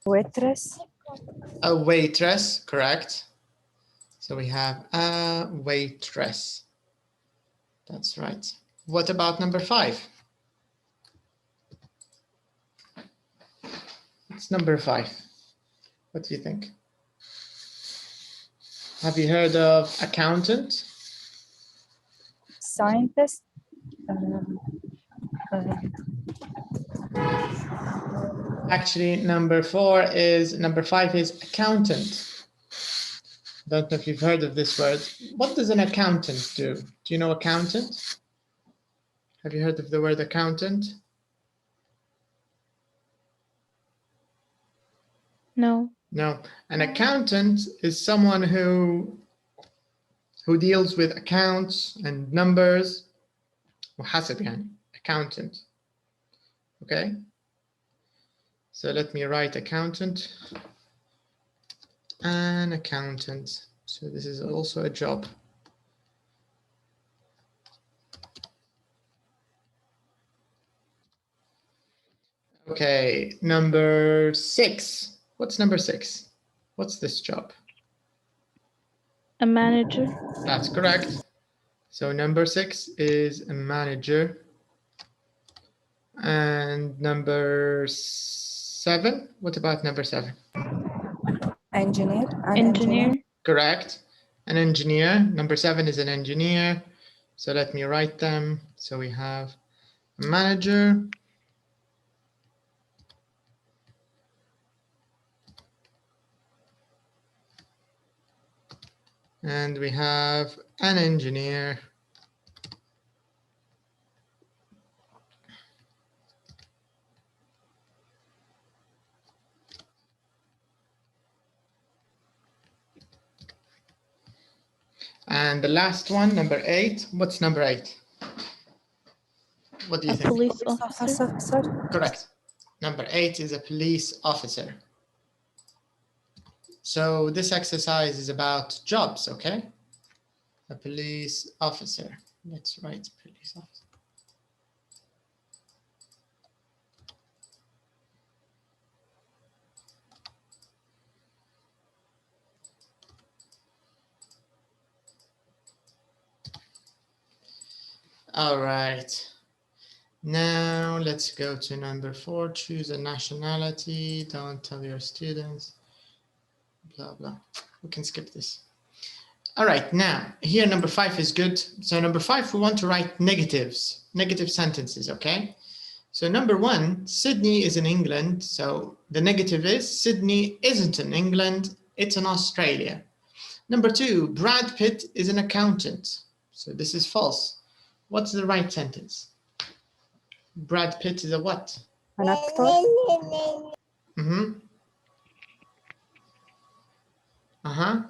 waitress. A waitress, correct. So we have a waitress. That's right. What about number 5? It's number 5. What do you think? Have you heard of accountant? Scientist. Actually, number 5 is accountant. Don't know if you've heard of this word. What does an accountant do? Do you know accountant? Have you heard of the word accountant? No. No. An accountant is someone who deals with accounts and numbers. وحسب يعني accountant. Okay. So let me write accountant. An accountant. So this is also a job. Okay, number 6. What's number 6? What's this job? A manager. That's correct. So number 6 is a manager. And number 7, what about number 7? Engineer. Engineer. Correct. An engineer. Number 7 is an engineer. So let me write them. So we have a manager. And we have an engineer. And the last one, number 8. What's number 8? What do you think? Police officer. Correct. Number 8 is a police officer. So this exercise is about jobs, okay? A police officer. Let's write police officer. All right. Now let's go to number 4. Choose a nationality. Don't tell your students. Blah, blah. We can skip this. All right. Now here, number 5 is good. So number 5, we want to write negatives, negative sentences. Okay. So number 1, Sydney is in England. So the negative is Sydney isn't in England. It's in Australia. Number 2, Brad Pitt is an accountant. So this is false. What's the right sentence? Brad Pitt is a what? An actor.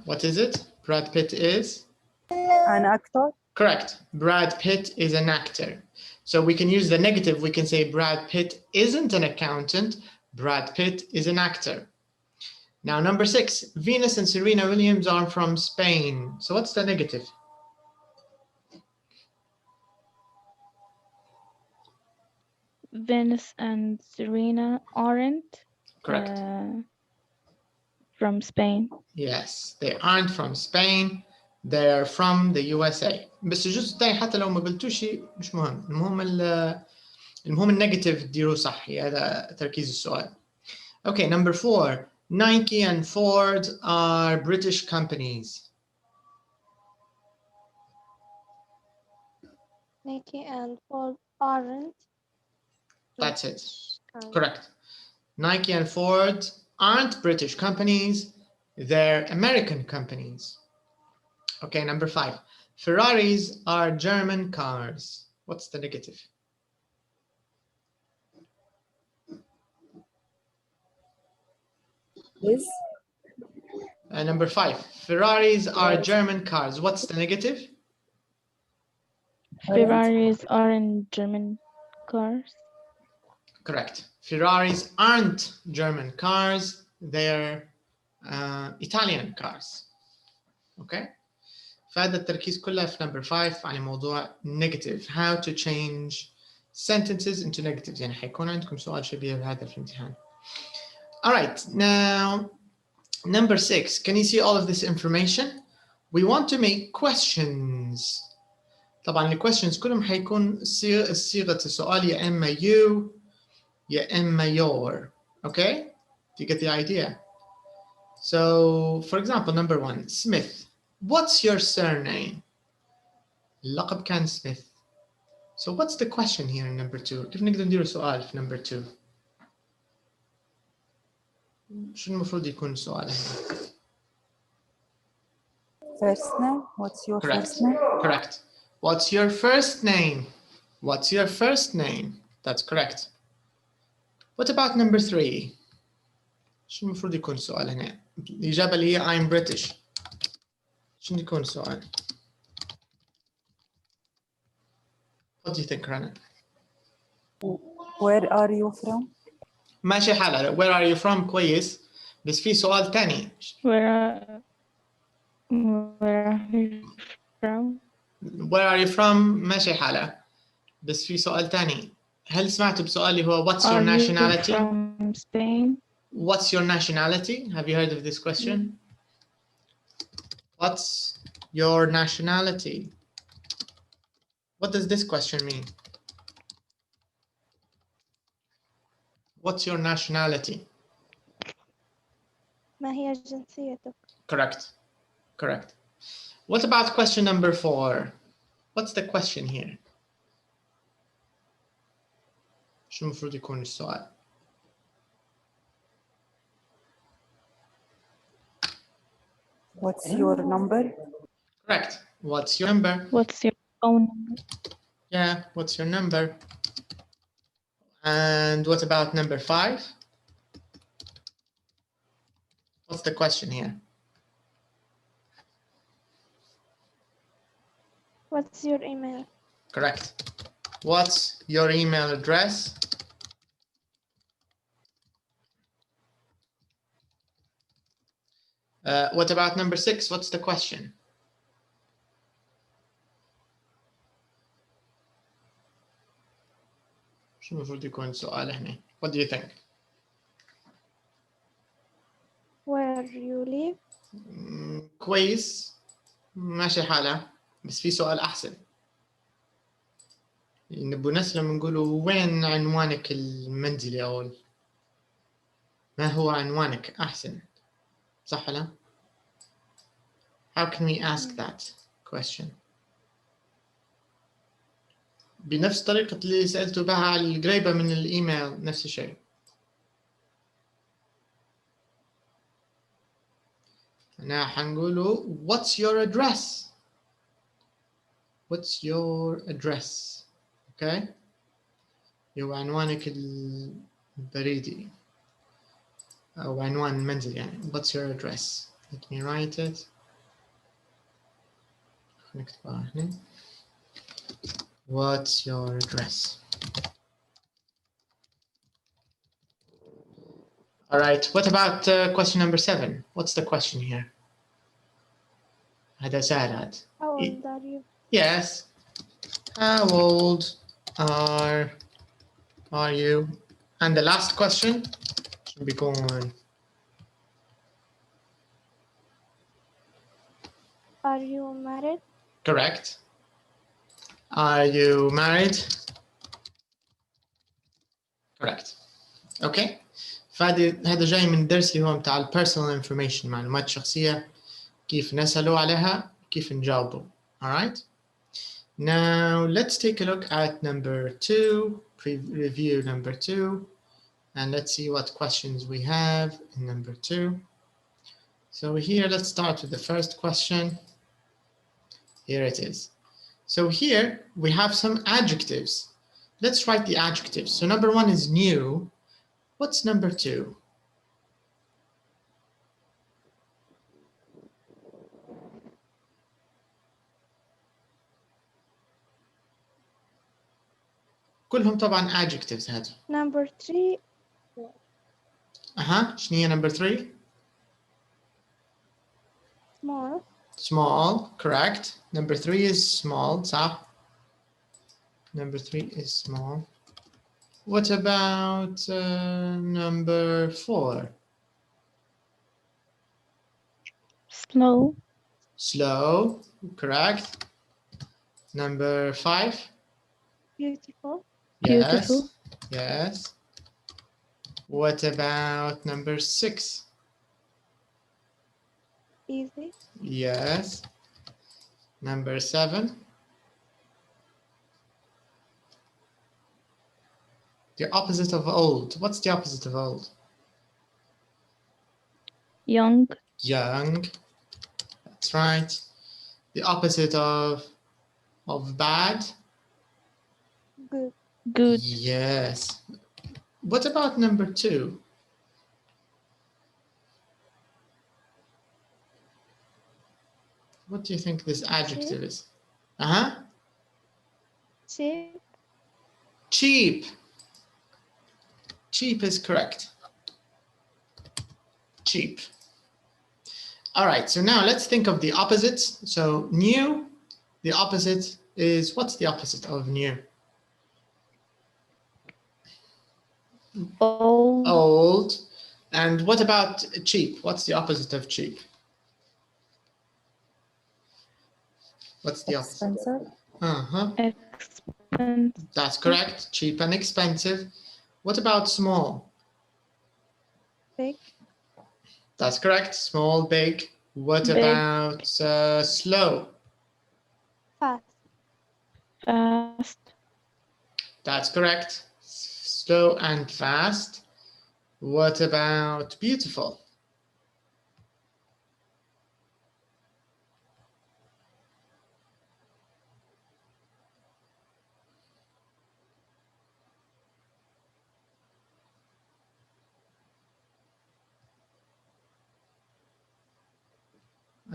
What is it? Brad Pitt is? An actor. Correct. Brad Pitt is an actor. So we can use the negative. We can say Brad Pitt isn't an accountant. Brad Pitt is an actor. Now, number 6, Venus and Serena Williams are from Spain. So what's the negative? Venus and Serena aren't Correct. From Spain. Yes, they aren't from Spain. They are from the USA. بس الجزء الثاني حتى لو ما قلتوش مش مهم. المهم النيجاتيف تديروه صح. هذا تركيز السؤال. Okay, number 4. Nike and Ford are British companies. Nike and Ford aren't. That's it. Correct. Nike and Ford aren't British companies. They're American companies. Okay, number 5. Ferraris are German cars. What's the negative? Is. Number 5. Ferraris are German cars. What's the negative? Ferraris aren't German cars. Correct. Ferraris aren't German cars. They're Italian cars. Okay. فهذا التركيز كله في number 5 على موضوع negative. How to change sentences into negatives. يعني حيكون عندكم سؤال شبيه بهذا في الامتحان. All right, now number 6. Can you see all of this information? We want to make questions. طبعا الquestions كلهم حيكون صيغة السؤال يا إما you يا إما your. Okay? Do you get the idea? So, for example, number 1, Smith. What's your surname? اللقب كان Smith. So what's the question here in number 2? كيف نقدر ندير سؤال في number 2? شو المفروض يكون السؤال هنا؟ First name. What's your Correct. first name? Correct. What's your first name? What's your first name? That's correct. What about number 3? شو المفروض يكون السؤال هنا؟ الإجابة اللي هي I'm British. شو يكون السؤال؟ What do you think, Rana? Where are you from? ماشي حالها. Where are you from كويس. بس في سؤال تاني. Where are you from? Where are you from ماشي حالها. بس في سؤال تاني. هل سمعت بسؤالي هو What's your Are you nationality? from Spain? What's your nationality? Have you heard of this question? What's your nationality? What does this question mean? What's your nationality? ما هي جنسيتك؟ Correct. Correct. What about question number 4? What's the question here? شو المفروض يكون السؤال؟ What's your number? Correct. What's your number? What's your phone number? Yeah, what's your number? And what about number 5? What's the question here? What's your email? Correct. What's your email address? What about number 6? What's the question? شو المفروض يكون السؤال هنا؟ What do you think? Where you live? كويس ماشي حالة بس في سؤال أحسن. نبو نسلم نقولوا وين عنوانك المنزلي أو ما هو عنوانك أحسن صح ولا؟ How can we ask that question? بنفس طريقة اللي سألته بها على القريبة من الإيميل نفس الشيء. أنا حنقوله what's your address? What's your address? Okay. هو عنوانك البريدي أو عنوان المنزل يعني. What's your address? Let me write it. نكتبها هنا. What's your address? All right. What about question number 7? What's the question here? هذا سهل هذا. How old are you? Yes. How old are you? And the last question should be going. Are you married? Correct. Are you married? Correct. Okay. هذا جاي من الدرس اللي هو بتاع ال personal information معلومات شخصية كيف نسألوا عليها كيف نجاوبوا. All right. Now let's take a look at number 2, review number 2, and let's see what questions we have in number 2. So here, let's start with the first question. Here it is. So here we have some adjectives. Let's write the adjectives. So number 1 is new. What's number 2? كلهم طبعا adjectives هذا. Number 3. شنو هي number 3? Small. Small, correct. Number 3 is small, صح. Number 3 is small. What about number 4? Slow. Slow, correct. Number 5? Beautiful. Yes, Beautiful. yes. What about number 6? Easy. Yes. Number 7? The opposite of old. What's the opposite of old? Young. Young. That's right. The opposite of bad? Good. Good. Yes. What about number 2? What do you think this adjective is? Uh-huh. Cheap. Cheap. Cheap is correct. Cheap. All right, so now let's think of the opposites. So new, the opposite is, what's the opposite of new? Old. Old. And what about cheap? What's the opposite of cheap? What's the opposite? Expensive. Uh-huh. Expensive. That's correct. Cheap and expensive. What about small? Big. That's correct. Small, big. What Big. about slow? Fast. Fast. That's correct. Slow and fast. What about beautiful?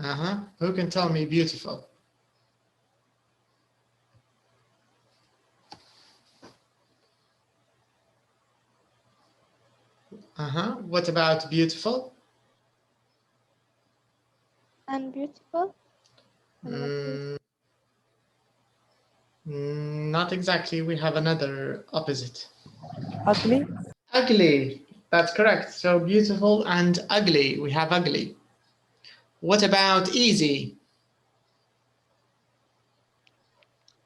Uh-huh. Who can tell me beautiful? Uh-huh. What about beautiful? And beautiful. Not exactly. We have another opposite. Ugly. Ugly. That's correct. So beautiful and ugly. We have ugly. What about easy?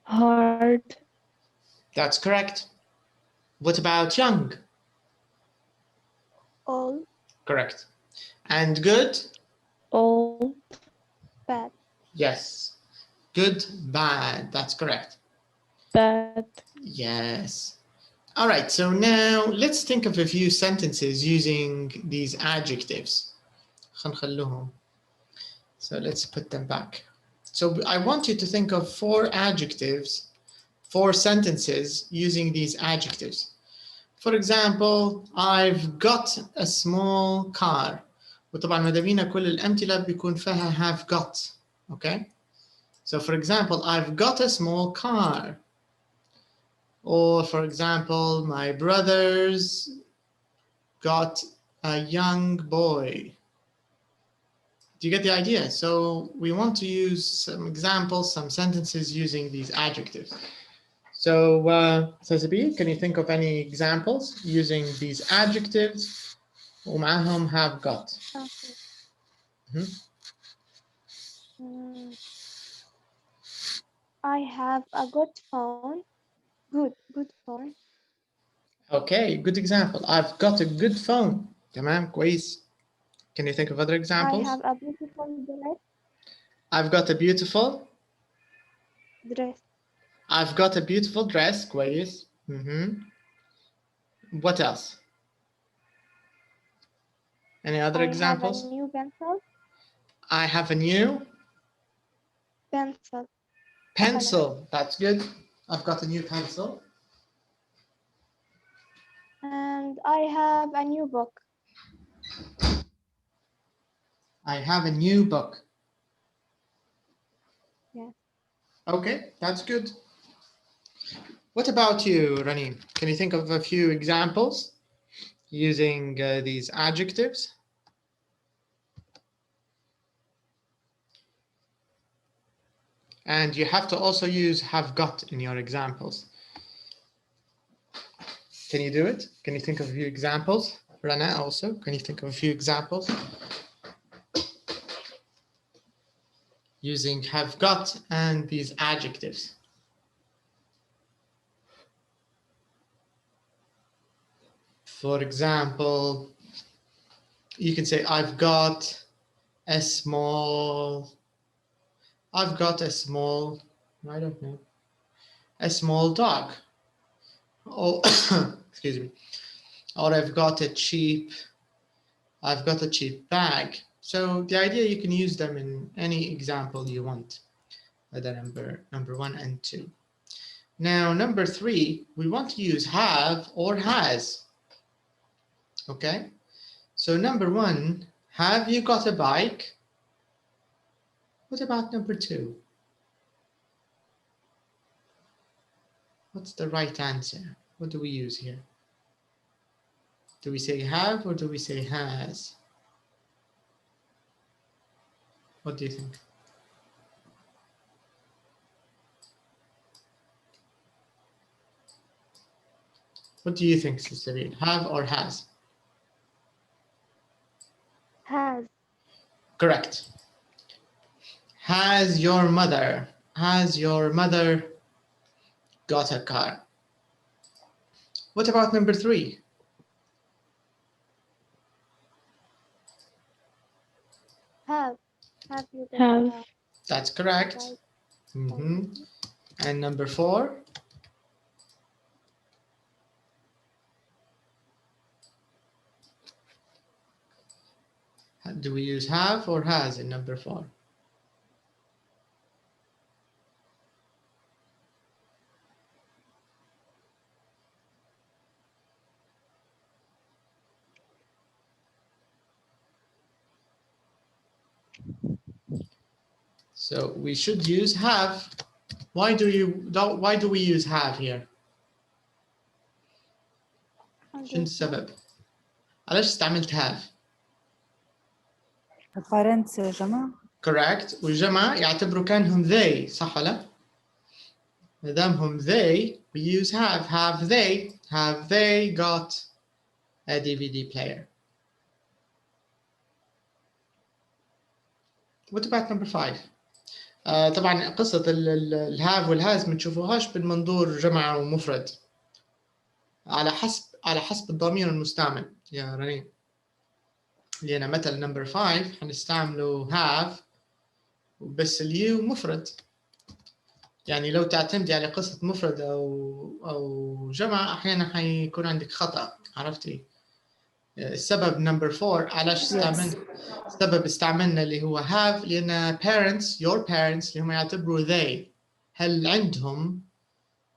Hard. That's correct. What about young? Old. Correct. And good? Old. Bad. Yes. Good, bad. That's correct. Bad. Yes. All right. So now let's think of a few sentences using these adjectives. خنخلوهم. So let's put them back. So I want you to think of 4 adjectives, 4 sentences using these adjectives. For example, I've got a small car. وطبعا ماذا بينا كل الأمثلة بيكون فيها have got. Okay? So for example, I've got a small car. Or for example, my brother's got a young boy. Do you get the idea? So we want to use some examples, some sentences using these adjectives. So, Sasabi, can you think of any examples using these adjectives? ومعهم have got. Okay. I have a good phone. Good phone. Okay, good example. I've got a good phone. تمام, كويس. Can you think of other I examples? have a beautiful dress. I've got a beautiful. Dress. I've got a beautiful dress. كويس. What else? Any other examples? I have a new pencil. I have a new Pencil. pencil. That's good. I've got a new pencil. And I have a new book. I have a new book. Yeah. Okay, that's good. What about you, Rani? Can you think of a few examples using these adjectives? And you have to also use have got in your examples. Can you do it? Can you think of a few examples? Rana also, can you think of a few examples? Using have got and these adjectives. For example, you can say, I've got a small, I don't know, a small dog. Oh, excuse me. Or I've got a cheap bag. So the idea, you can use them in any example you want. The number 1 and 2. Now, number 3, we want to use have or has. Okay. So number 1, have you got a bike? What about number 2? What's the right answer? What do we use here? Do we say have or do we say has? What do you think? What do you think, Sister Reed? Have or has? Has. Correct. Has your mother got a car? What about number 3? Have. Have you got Have. a That's correct. bike? And number 4? Do we use have or has in number 4? So we should use have. Why do we use have here? شنو السبب؟ علاش استعملت have؟ parents جمع. Correct. والجمع يعتبروا كانهم they، صح ولا؟ ما دامهم they, we use have. Have they got a DVD player? What about number 5? طبعا قصة الهاف والهاز ما تشوفوهاش بالمنظور جمع ومفرد، على حسب الضمير المستعمل يا رنين. لأن مثلا نمبر 5 حنستعمله have بس اليو مفرد. يعني لو تعتمدي على قصة مفرد أو جمع أحيانا حيكون عندك خطأ. عرفتي؟ السبب نمبر 4 علاش سبب استعملنا اللي هو have، لأن your parents اللي هم يعتبروا they، هل عندهم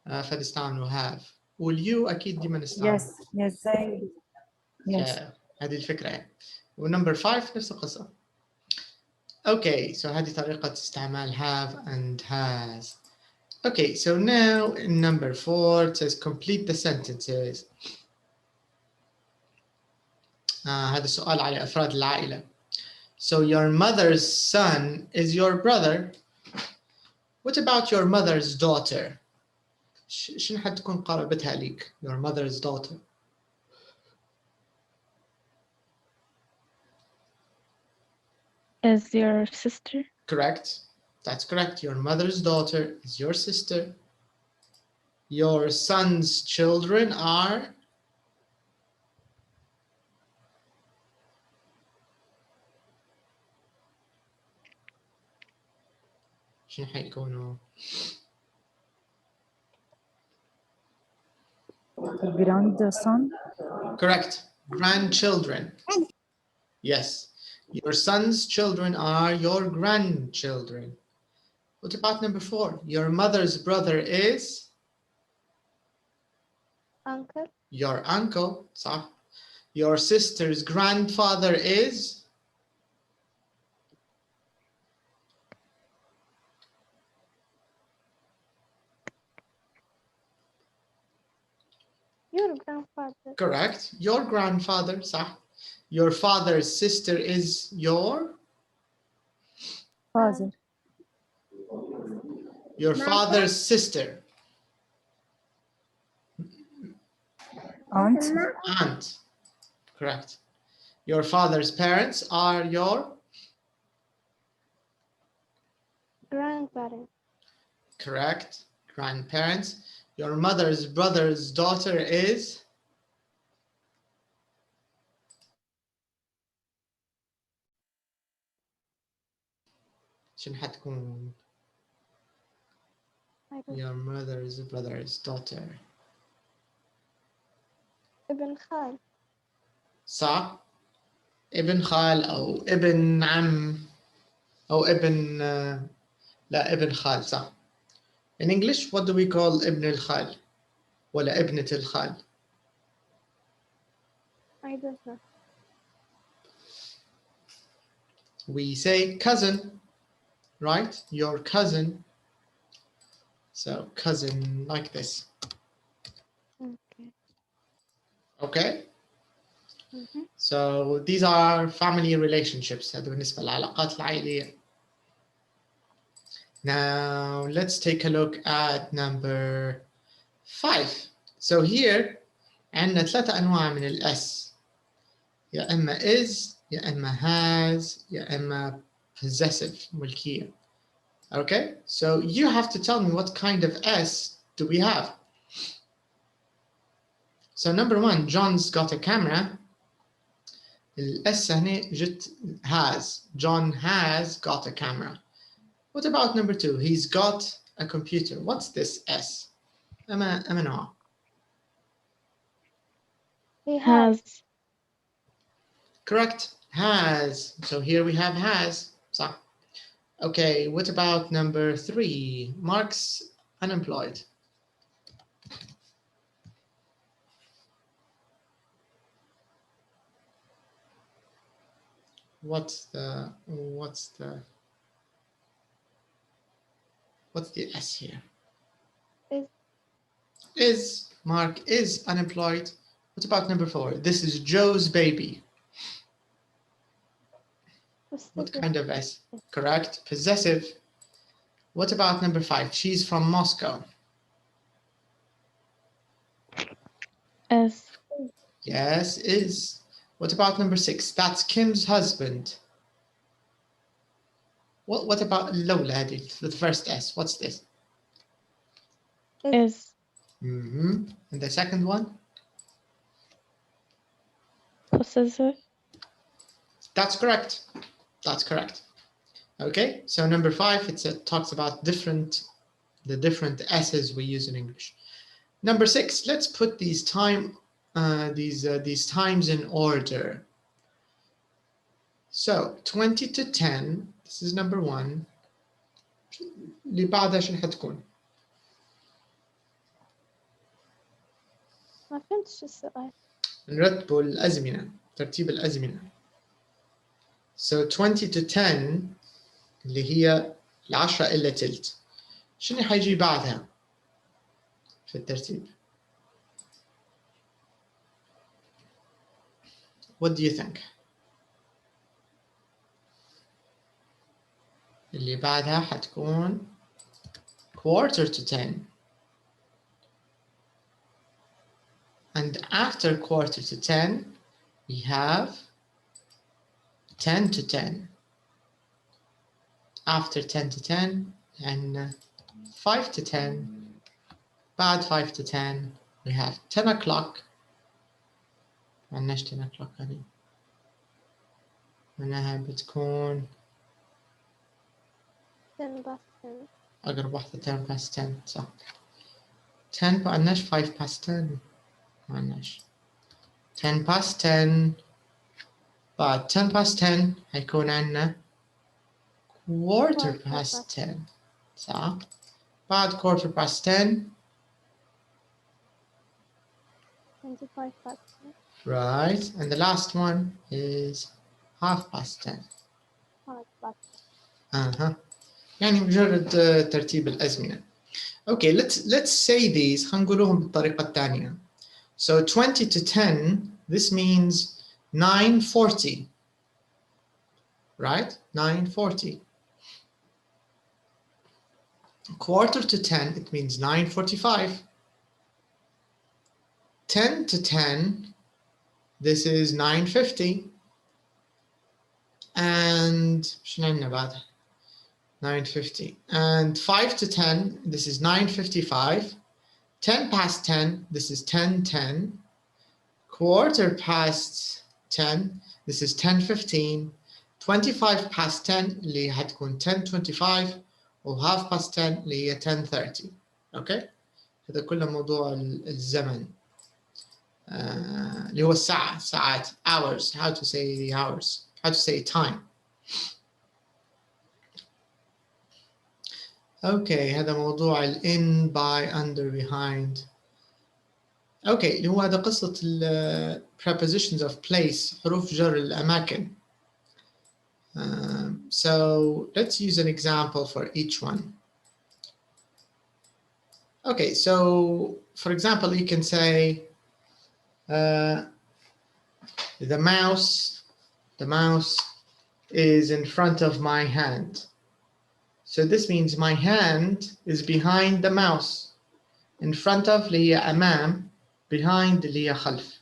فنستعملوا have، واليو أكيد ديما نستعمل. yes هذه الفكرة يعني. ونمبر 5 نفس القصة. Okay, so هذه طريقة استعمال have and has. Okay, so now in number 4 it says complete the sentences. هذا سؤال على أفراد العائلة. So your mother's son is your brother. What about your mother's daughter? شنو حتكون قرابتها ليك؟ Your mother's daughter. Is your sister? Correct. That's correct. Your mother's daughter is your sister. Your son's children are? شنو حيكونوا؟ grandson. Correct. Grandchildren. Yes. Your son's children are your grandchildren. What about number 4? Your mother's brother is? Uncle. Your uncle. صح. Your sister's grandfather is? Your grandfather. Correct. Your grandfather. صح. Your father's sister is your? father. Your father's sister. aunt, Aunt. Correct. Your father's parents are your? grandparents, Correct. Grandparents. Your mother's brother's daughter is? شنو حتكون؟ I don't- Your mother's brother's daughter. ابن خال, صح؟ ابن خال أو ابن عم أو ابن لا ابن خال صح. In English, what do we call ابن الخال؟ ولا ابنة الخال؟ I don't know. We say cousin, right? Your cousin. So cousin like this. Okay. Okay? Mhm. So these are family relationships. هذا بالنسبة للعلاقات العائلية. Now let's take a look at number 5. So here عندنا 3 أنواع من الS. يا إما is, يا إما has, يا إما possessive ملكية. Okay, so you have to tell me what kind of S do we have. So number 1, John's got a camera. الS هنا جت has. John has got a camera. What about number 2? He's got a computer. What's this S? أما نوع. He has. has, Correct. Has. So here we have has. صح. Okay, what about number 3? Mark's unemployed. What's the S here? Is. Is. Mark is unemployed. What about number 4? This is Joe's baby. What Possessive. kind of S? Correct. Possessive. What about number 5? She's from Moscow. is, Yes, is. What about number 6? That's Kim's husband. What about Lola هذه, the first S? What's this? is, And the second one? possessive, That's correct. That's correct. Okay, so number 5, it talks about the different S's we use in English. Number 6, let's put these times in order. So 20 to 10, this is number 1. اللي بعدها شنو حتكون؟ ما فهمتش السؤال. نرتبوا الأزمنة، ترتيب الأزمنة. So 20 to 10 اللي هي 10 إلا تلت. شنو حيجي بعدها في الترتيب؟ What do you think? اللي بعدها حتكون quarter to 10. And after quarter to 10, we have 10 to 10. After 10 to 10 and 5 to 10, بعد 5 to 10, we have 10 o'clock. معناش 10 o'clock هذه. معناها بتكون 10 past 10. أقرب واحدة 10 past 10 صح. 10 معناش 5 past 10. معناش 10 past 10. بعد 10 past 10 هيكون عندنا quarter past 10 صح. بعد quarter past 10 25 past 10. right, and the last one is half past 10. Half past. يعني مجرد ترتيب الأزمنة. Okay, let's say these. هنقولهم بالطريقة الثانية. So 20 to 10, this means 9:40. Right? 9:40. Quarter to 10, it means 9:45. 10 to 10, this is 9:50. And شنو عندنا بعدها؟ 9:50. And 5 to 10, this is 9:55. 10 past 10, this is 10:10. Quarter past 10, this is 10:15. 25 past 10 اللي حتكون 10:25. و half past 10 اللي هي 10:30. اوكي؟ هذا كله موضوع الزمن. اللي هو الساعة، ساعات، hours. How to say the hours? How to say time? اوكي، هذا موضوع ال in, by, under, behind. اوكي، اللي هو هذا قصة ال prepositions of place، حروف جر الأماكن. So let's use an example for each one. Okay, so for example, you can say the mouse is in front of my hand. So this means my hand is behind the mouse. In front of اللي هي أمام، behind اللي هي خلف.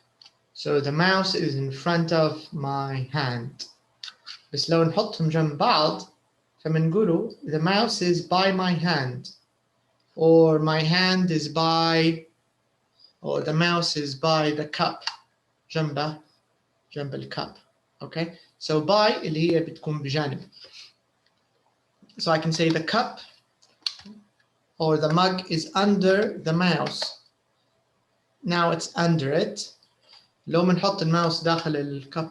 So the mouse is in front of my hand. بس لو نحطهم جنب بعض فمنقولوا the mouse is by my hand, or my hand is by, or the mouse is by the cup. جنب الcup. Okay, so by اللي هي بتكون بجانب. So I can say the cup or the mug is under the mouse. Now it's under it. لو بنحط الماوس داخل الكب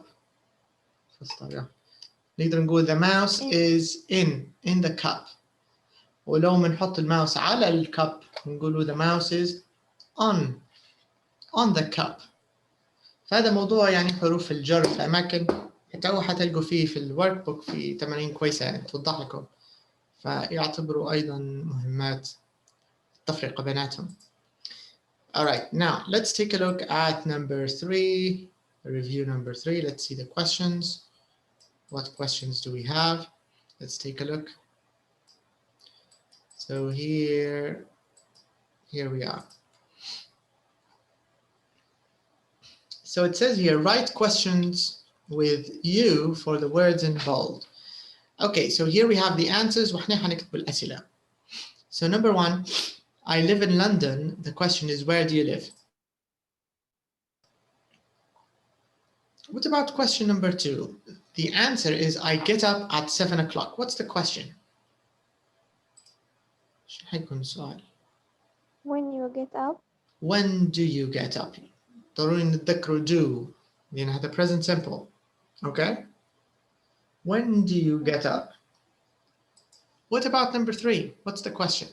نقدر نقول the mouse is in the cup. ولو بنحط الماوس على الكب نقول the mouse is on the cup. فهذا موضوع يعني حروف الجر في الأماكن، حتلقوا فيه في الورك بوك في تمارين كويسة يعني توضح لكم، فيعتبروا أيضا مهمات التفرقة بيناتهم. Alright, now let's take a look at number 3, review number 3. Let's see the questions. What questions do we have? Let's take a look. So here we are. So it says here, write questions with you for the words in bold. Okay, so here we have the answers. وإحنا حنكتب الأسئلة. So number 1, I live in London. The question is, where do you live? What about question number 2? The answer is, I get up at 7 o'clock. What's the question? When you get up. When do you get up? ضروري نتذكروا do لأن هذا present simple. Okay? When do you get up? What about number 3? What's the question?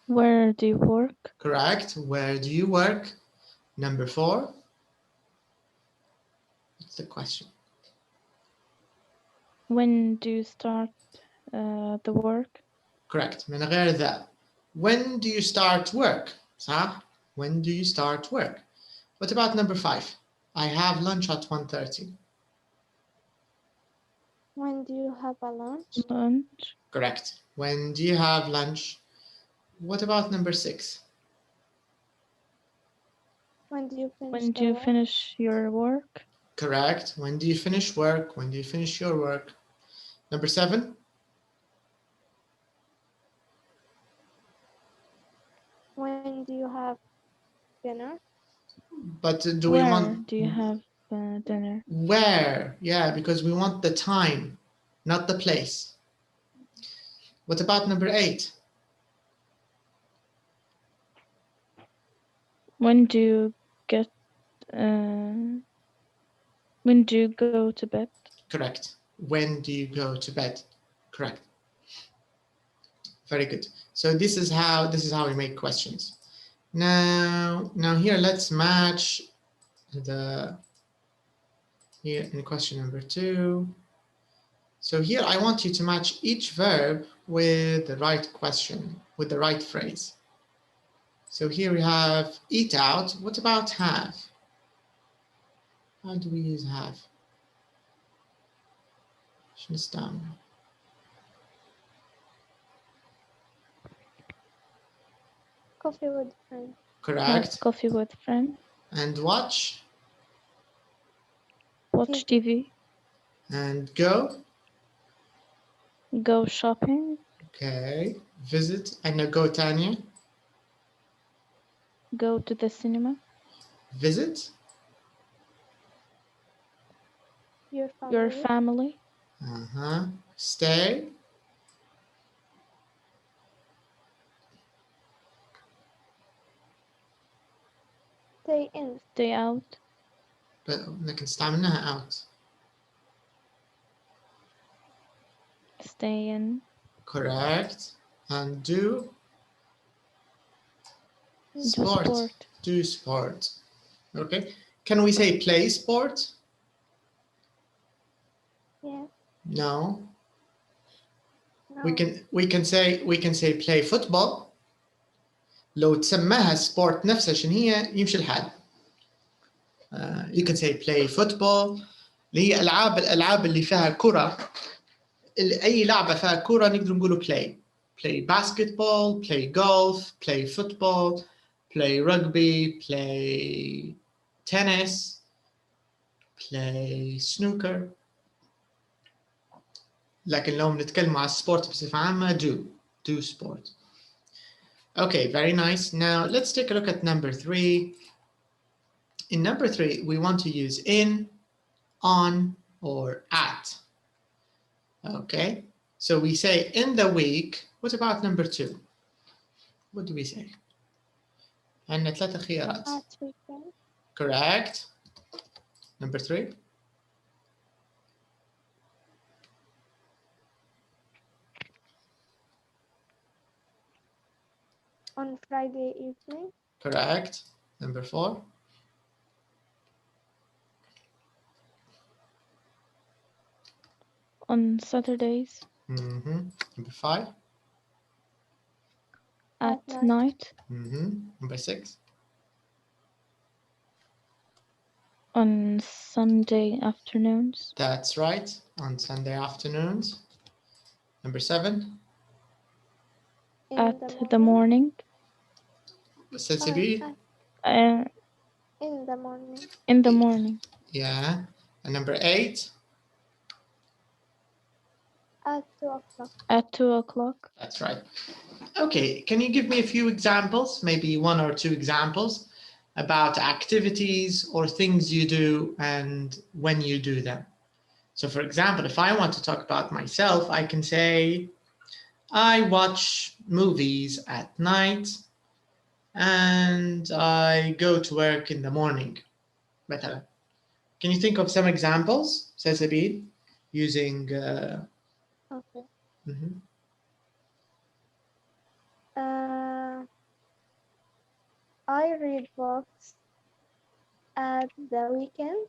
Where do you work? Correct. Where do you work? Number 4. What's the question? When do you start the work? Correct. من غير ذا. When do you start work? صح? When do you start work? What about number 5? I have lunch at 1:30. When do you have a lunch? Lunch. Correct. When do you have lunch? What about number 6? When do you finish? When do you finish your work? Correct. When do you finish work? When do you finish your work? Number 7? When do you have dinner? But do we want... Where do you have dinner? Where? Yeah, because we want the time, not the place. What about number 8? When do you get when do you go to bed? Correct. When do you go to bed? Correct. Very good. So this is how we make questions. Now here let's match here in question number 2. So here I want you to match each verb with the right question, with the right phrase. So here we have eat out. What about have? How do we use have? coffee with friends. Have Correct. coffee with friends. And watch Watch TV. and go. Go shopping. Okay. Visit. And now go Tanya. Go to the cinema. Visit. Your family. Your family. Stay. Stay in. Stay out. لكن استعملناها out. Stay in. Correct. And do. Do Sport. sport. Do sport. Okay. Can we say play sport? Yeah. No. No. We can say play football. لو تسماها سبورت نفسها شنو هي يمشي الحال. You can say play football اللي هي الالعاب اللي فيها كرة. اي لعبة فيها كرة نقدر نقوله play. Play basketball, play golf, play football, play rugby, play tennis, play snooker. لكن لو نتكلم على السبورت بصفة عامة do sport. Okay, very nice. Now let's take a look at number 3. In number 3, we want to use in, on, or at. Okay, so we say in the week. What about number 2? What do we say? عندنا 3 خيارات. At weekend. Correct. Number 3. On Friday evening. Correct. Number 4. On Saturdays. Number 5. At At night. Number 6. On Sunday afternoons. That's right. On Sunday afternoons. Number 7. At the morning. Sensibi. In the morning. In the morning. Yeah. And number 8. At 2 o'clock. At 2 o'clock. That's right. Okay, can you give me a few examples, maybe 1 or 2 examples about activities or things you do and when you do them? So for example, if I want to talk about myself, I can say, I watch movies at night and I go to work in the morning. مثلا. Can you think of some examples, Sasabil, using... Okay. mhm. I read books at the weekend.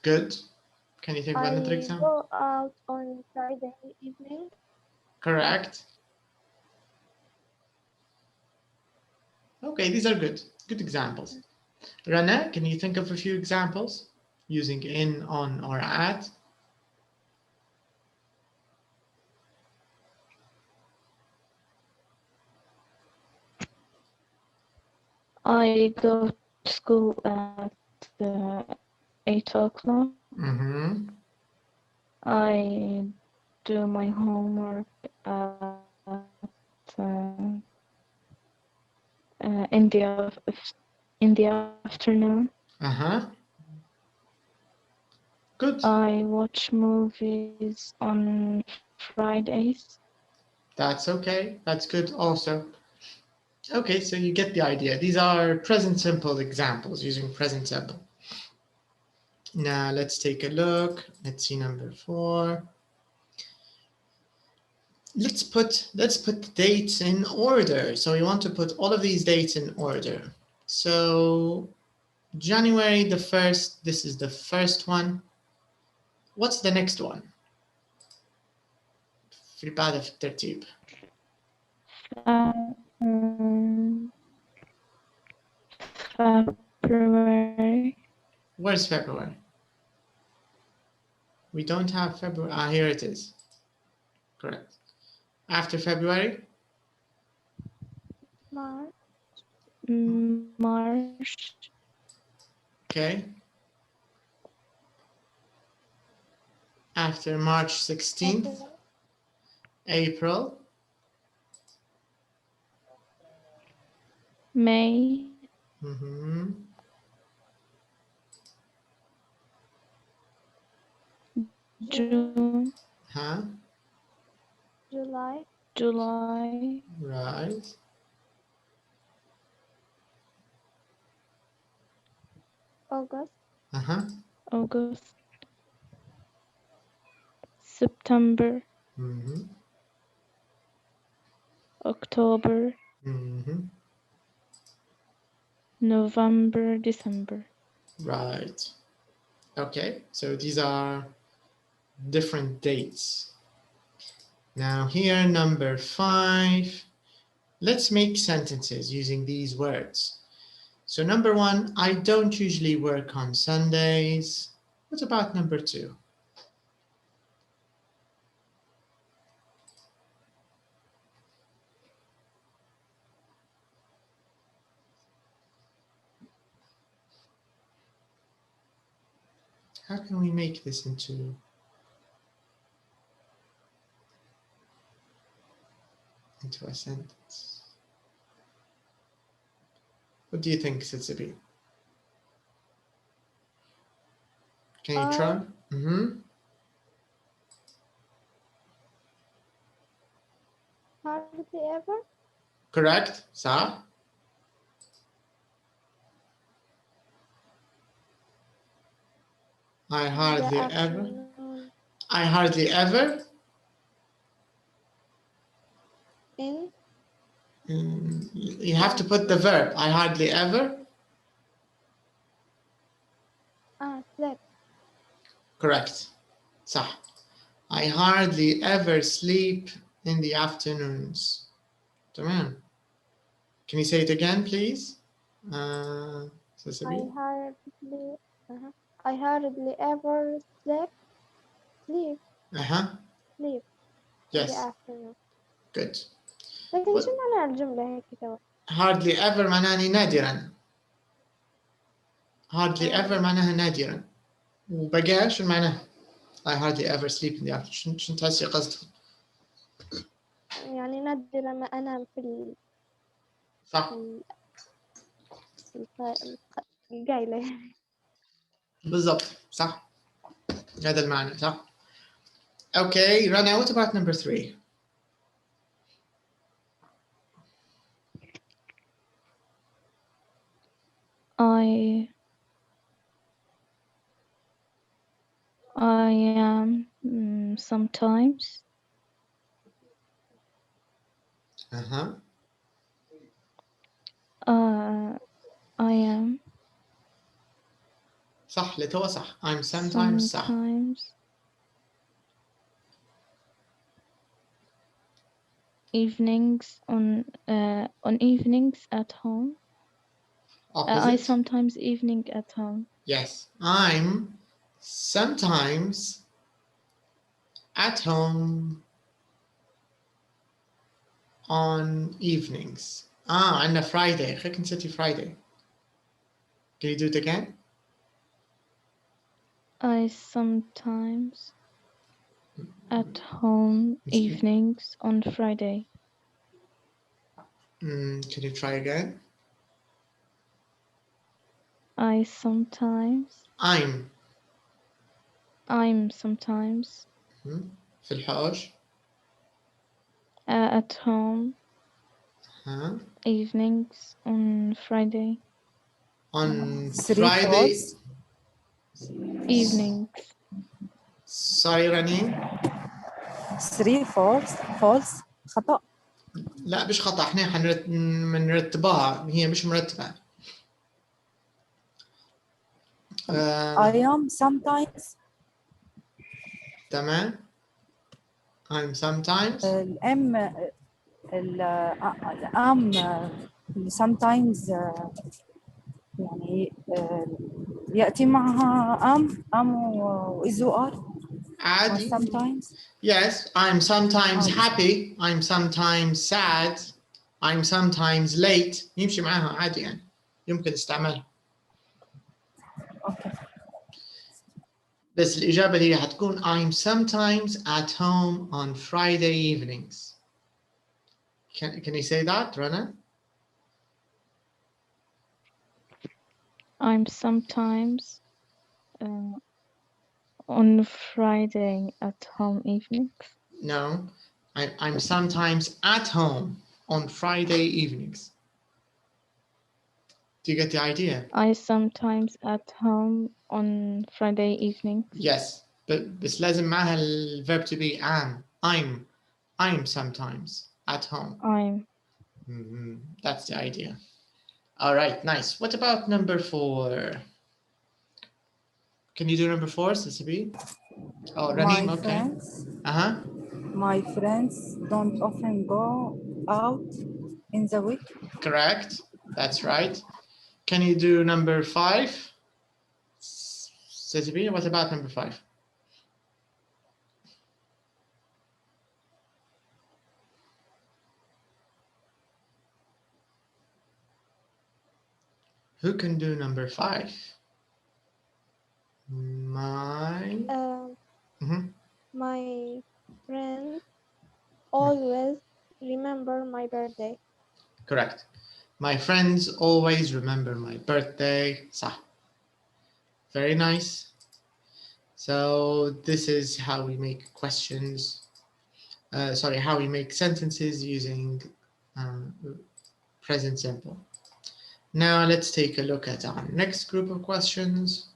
Good. Can you think of another I example? go out on Friday evening. Correct. Okay, these are good examples. Rana, can you think of a few examples using in, on, or at? I go to school at 8 o'clock. I do my homework in the afternoon. Good. I watch movies on Fridays. That's okay. That's good also. Okay, so you get the idea. These are present simple examples using present simple. Now let's take a look. Let's see number 4. Let's put the dates in order. So we want to put all of these dates in order. So January the 1st, this is the first one. What's the next one? في بعدها في الترتيب. February. Where's February? We don't have February. Here it is. Correct. After February? March. March. Okay. After March 16th? April? May. Mm-hmm. June. Huh? July. July. Right. August. Uh-huh. August. September. Mm-hmm. October. Mm-hmm. November, December. Right. Okay, so these are different dates. Now here, number 5. Let's make sentences using these words. So number 1, I don't usually work on Sundays. What about number 2? How can we make this into a sentence? What do you think, Sitsabi? Can you try? Mm-hmm. Hardly ever. Correct, صح. I hardly ever. I hardly ever. You have to put the verb. I hardly ever. Sleep. Correct. صح. I hardly ever sleep in the afternoons. تمام. Can you say it again, please? Sasabi? I hardly ever sleep Uh-huh. in Yes. the afternoon. Good. لكن شو معنى الجملة هيك توا؟ Hardly ever معناه نادرا. Hardly ever معناها نادرا. وبقى شو معناه؟ I hardly ever sleep in the afternoon. شو تحسي قصدك؟ يعني نادرا ما أنام في صح. القايلة. بالضبط. صح. هذا المعنى. صح. Okay, Rana, what about number 3? I am sometimes. Uh-huh. I am. صح لتوا صح. I'm sometimes صح. Evenings on evenings at home. I sometimes evening at home. Yes, I'm sometimes at home on evenings. On a Friday. خلينا نسيتي Friday. Can you do it again? I sometimes at home evenings on Friday. Can you try again? I sometimes. I'm sometimes. في الحوش. At home. Evenings on Friday. On Friday. Evenings. Sorry, Rani. 3 false خطأ. لا مش خطأ، احنا حنرتبها، هي مش مرتبة. I am sometimes. تمام. I'm sometimes. am sometimes يعني يأتي معها am و is و are. عادي. sometimes. Yes, I'm sometimes عادي. happy. I'm sometimes sad. I'm sometimes late. يمشي معاها عادي يعني. يمكن استعمالها. Okay. بس الإجابة اللي هتكون I'm sometimes at home on Friday evenings. Can you say that, Rana? I'm sometimes on Friday at home evenings. No, I'm sometimes at home on Friday evenings. Do you get the idea? I sometimes at home on Friday evening. Yes, بس لازم معها ال verb to be am. I'm sometimes at home. I'm. That's the idea. All right, nice. What about number 4? Can you do number 4, Sisibi? Oh, Raheem, okay. Friends, Uh-huh. my friends don't often go out in the week. Correct. That's right. Can you do number 5? Sisibi, what about number 5? Who can do number 5? My My friends always remember my birthday. Correct. My friends always remember my birthday. صح. Very nice. So this is how we make questions. How we make sentences using present simple. Now let's take a look at our next group of questions.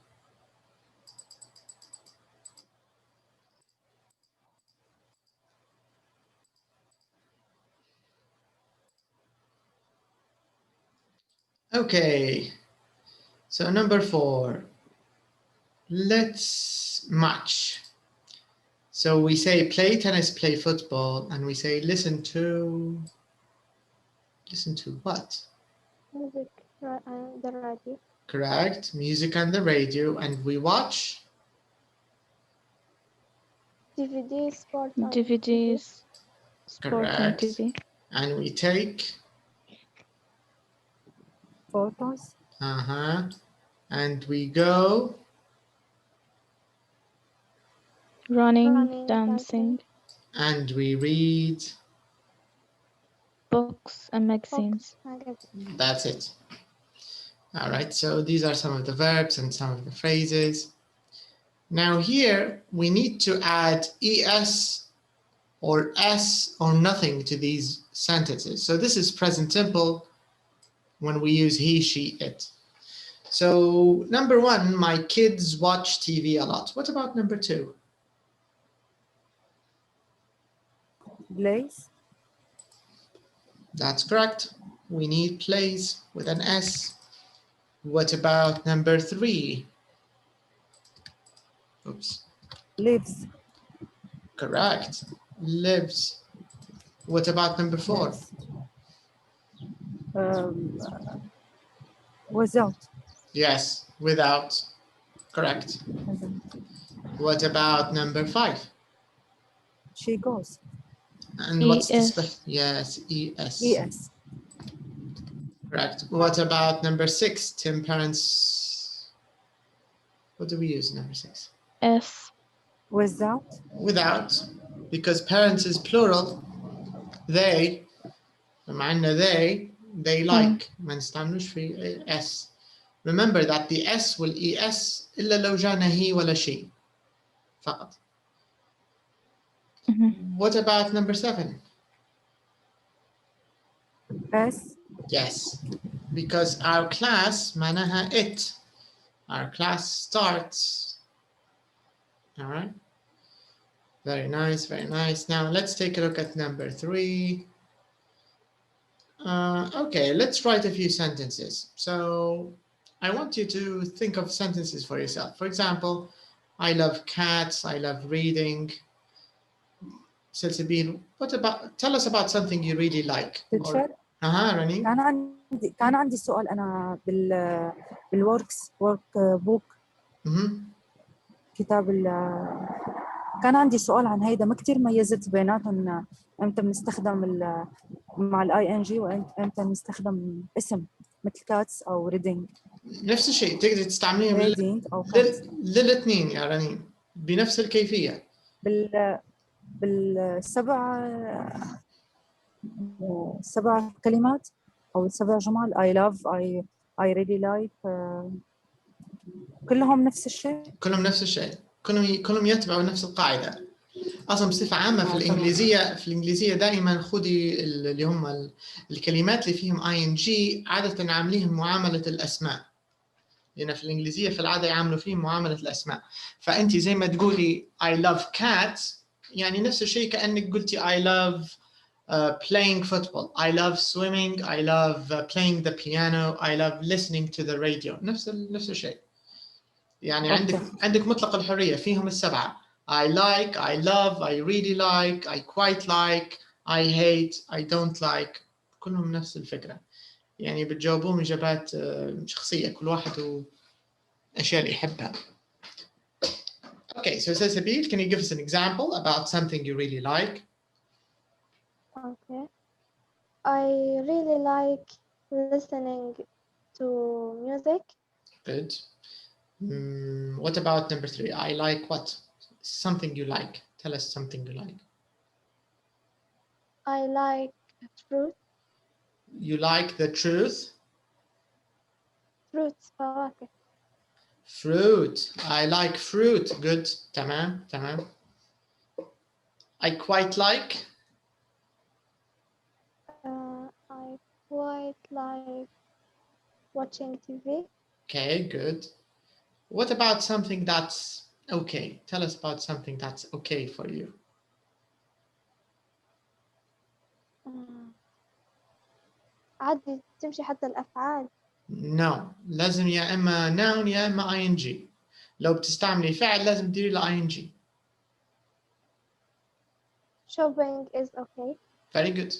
Okay, so number 4, let's match. So we say play tennis, play football, and we say listen to what? Music and the radio. Correct, music and the radio, and we watch? DVD, sport on DVDs, sport on Correct. TV. And we take? Photos. And we go? Running, dancing. And we read? Books and magazines. That's it. All right, so these are some of the verbs and some of the phrases. Now here, we need to add es or s or nothing to these sentences. So this is present simple when we use he, she, it. So number 1, my kids watch TV a lot. What about number 2? Plays. That's correct. We need plays with an S. What about number 3? Oops. Lives. Correct. Lives. What about number 4? Without. Yes, without. Correct. What about number 5? She goes. And what's the yes, ES. ES. Correct. What about number 6? Tim, parents. What do we use number 6? S. Without. Without, because parents is plural. They, معنا they like. ما نستعملوش في S. Remember that the S will ES إلا لو جانا هي ولا شيء فقط. What about number 7? S. Yes, because our class معناها it. Our class starts. All right. Very nice, very nice. Now let's take a look at number 3. Okay, let's write a few sentences. So I want you to think of sentences for yourself. For example, I love cats, I love reading. Silsibin, tell us about something you really like. رني. كان عندي سؤال أنا بالورك بوك. كتاب كان عندي سؤال عن هيدا، ما كتير ميزت بيناتهم امتى بنستخدم مع الاي ان جي وامتى بنستخدم اسم مثل كاتس او ريدنج. نفس الشيء تقدر تستعمليهم ريدنج او كاتس للاثنين يا رنين بنفس الكيفية. سبع كلمات او 7 جمل. I love, I really like كلهم نفس الشيء. كلهم نفس الشيء، كلهم يتبعوا نفس القاعدة. اصلا بصفة عامة في الانجليزية دائما خذي اللي هم الكلمات اللي فيهم ing عادة عامليهم معاملة الاسماء، لان في الانجليزية في العادة يعاملوا فيهم معاملة الاسماء. فانت زي ما تقولي I love cats يعني نفس الشيء كأنك قلتي I love playing football, I love swimming, I love playing the piano, I love listening to the radio. نفس الشيء. يعني عندك مطلق الحرية فيهم السبعة. I like, I love, I really like, I quite like, I hate, I don't like. كلهم نفس الفكرة. يعني بتجاوبون إجابات شخصية، كل واحد والأشياء اللي يحبها. Okay, so Sabil, can you give us an example about something you really like? Okay. I really like listening to music. Good. What about number 3? I like what? Something you like. Tell us something you like. I like fruit. You like the truth? Fruits. فواكه. Fruit. I like fruit. Good. تمام. I quite like. I quite like watching TV. Okay, good. What about something that's okay? Tell us about something that's okay for you. عادي تمشي حتى الأفعال. No. لازم يا إما noun يا إما ing. لو بتستعملي فعل لازم تديري له ing. Shopping is okay. Very good.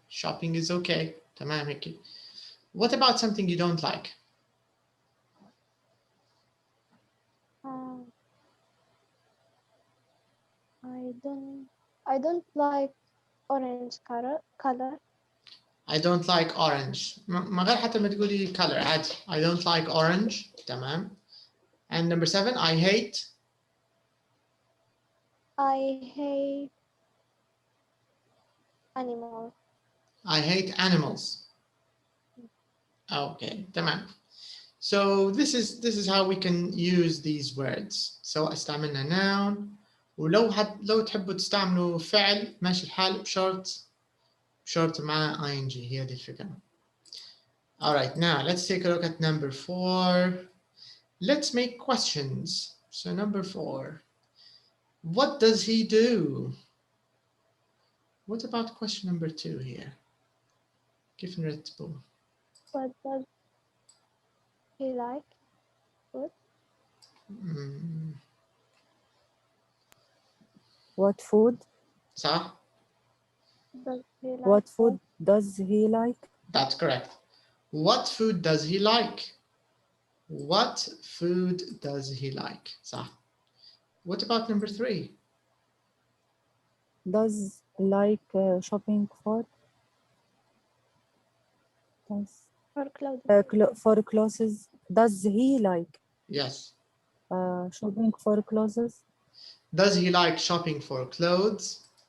Shopping is okay. تمام هيك. What about something you don't like? I don't like orange color. I don't like orange. ما غير حتى ما تقولي color عادي. I don't like orange. تمام. And number 7, I hate. I hate animals. I hate animals. Okay, تمام. So this is how we can use these words. سواء استعملنا noun ولو لو تحبوا تستعملوا فعل ماشي الحال بشرط مع ing. هي دي الفكرة. All right, now let's take a look at number 4. Let's make questions. So number 4. What does he do? What about question number 2 here? كيف نرتبه؟ What does he like? Food. What food? صح? Does he like What food does he like? That's correct. What food does he like? What food does he like? صح. What about number 3? Does like shopping for? For clothing. For clothes. Does he like Yes. shopping for clothes? Does he like shopping for clothes?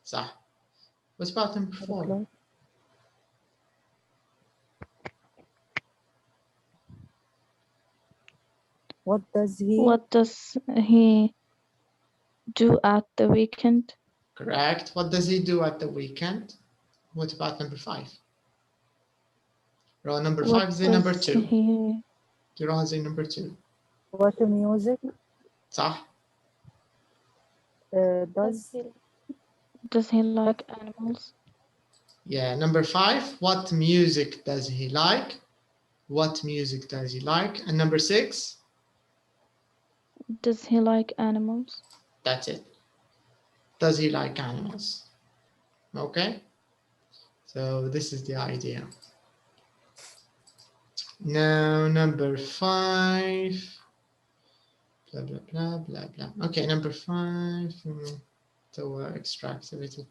صح. What about number 4? What does he do at the weekend? Correct. What does he do at the weekend? What about number 5? Row number 5 is number 2. Row is number 2. What music? صح. Does he like animals? Yeah, number 5. What music does he like? What music does he like? And number 6. Does he like animals? That's it. Does he like animals? Okay. So this is the idea. Now number 5. Blah, blah, blah, blah, blah. Okay, number 5. extra activity.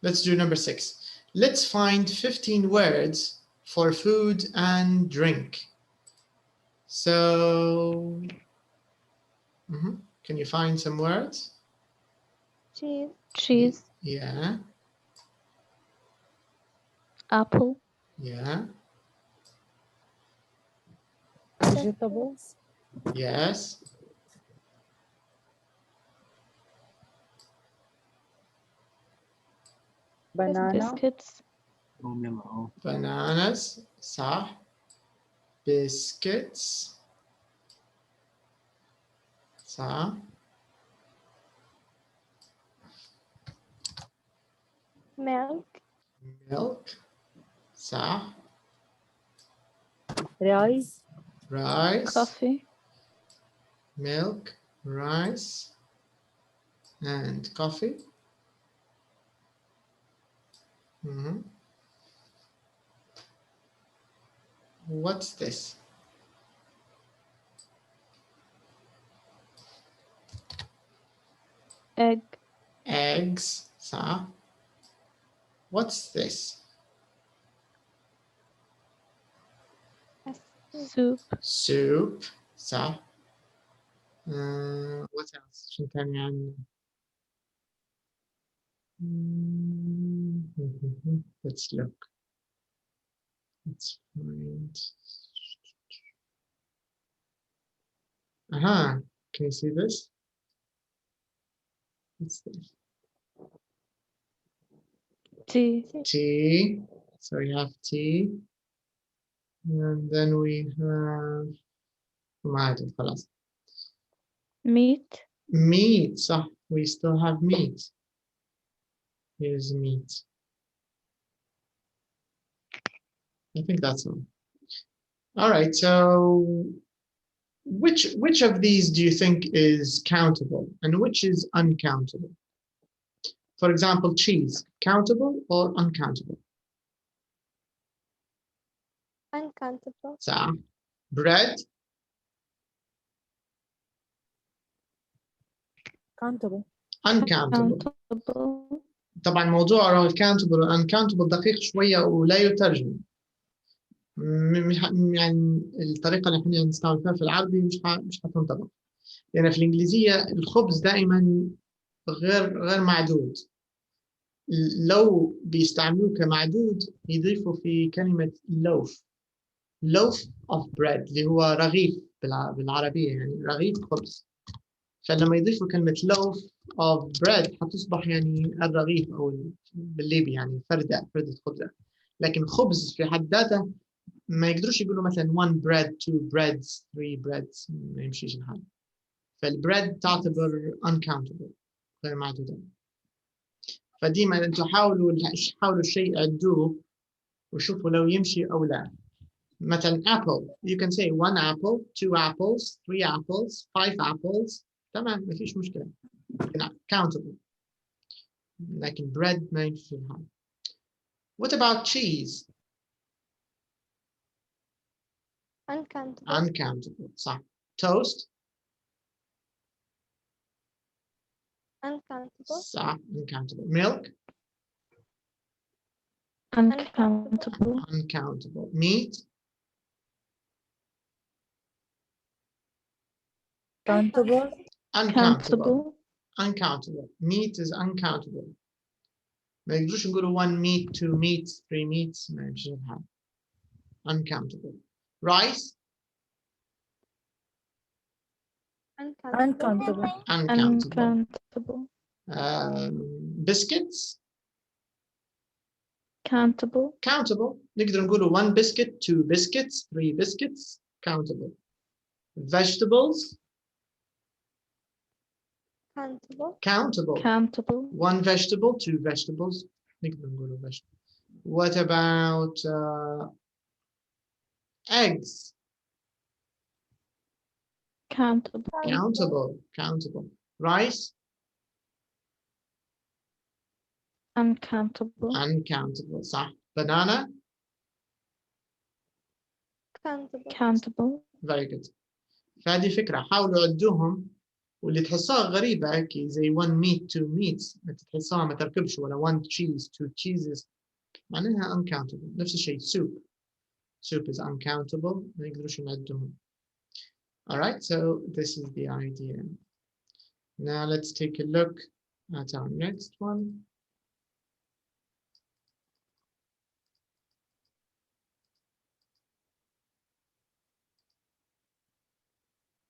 Let's do number 6. Let's find 15 words for food and drink. So, can you find some words? Cheese. Yeah. Apple. Yeah. vegetables. Yes. banana. Biscuits. Bananas. صح. Biscuits. صح. milk, صح. rice. Coffee. Milk, rice, and coffee. What's this? Egg. Eggs. صح. What's this? Soup. صح. What else? شو تاني عندنا؟ Let's look. Let's find. Can you see this? What's this? Tea. Tea. So we have tea. And then we have Meat. meat. So we still have meat. Here's meat. I think that's all. All right. So which of these do you think is countable and which is uncountable? For example, cheese, countable or uncountable? uncountable, صح. Bread, countable. uncountable. Countable. طبعا موضوع countable و uncountable دقيق شوية ولا يترجم. يعني الطريقة اللي احنا نستعمل فيها في العربي مش هتنطبق. لأن في الإنجليزية الخبز دائما غير معدود. لو بيستعملوه كمعدود يضيفوا في كلمة loaf of bread اللي هو رغيف بالعربية يعني رغيف خبز. فلما يضيفوا كلمة loaf of bread هتصبح يعني الرغيف أو بالليبي يعني فردة خبزة. لكن خبز في حد ذاته ما يقدروش يقولوا مثلا 1 bread 2 breads 3 breads ما يمشيش الحال. فالبريد تعتبر uncountable غير معدودة. فديما انتم حاولوا الشيء عدوه وشوفوا لو يمشي او لا. مثلا apple you can say 1 apple 2 apples 3 apples 5 apples تمام ما فيش مشكلة countable. لكن bread ما يمشي الحال. What about cheese? uncountable صح. Toast uncountable, صح uncountable. Milk Uncountable. Meat countable. uncountable. Meat is uncountable. ما يقدروش نقولوا 1 meat 2 meats 3 meats ما يمشي الحال. uncountable. Rice uncountable. Biscuits Countable. نقدر نقولوا 1 biscuit 2 biscuits 3 biscuits countable. Vegetables countable. 1 vegetable 2 vegetables نقدر نقولوا vegetable. What about eggs? Countable. Rice uncountable صح. Banana Countable. very good. فهذه فكرة حاولوا عدوهم واللي تحسها غريبة هيك زي 1 meat 2 meats تحسها ما تركبش، ولا 1 cheese 2 cheeses معناها uncountable. نفس الشيء soup is uncountable ما يقدروش نعدهم. Alright, so this is the idea. Now let's take a look at our next one.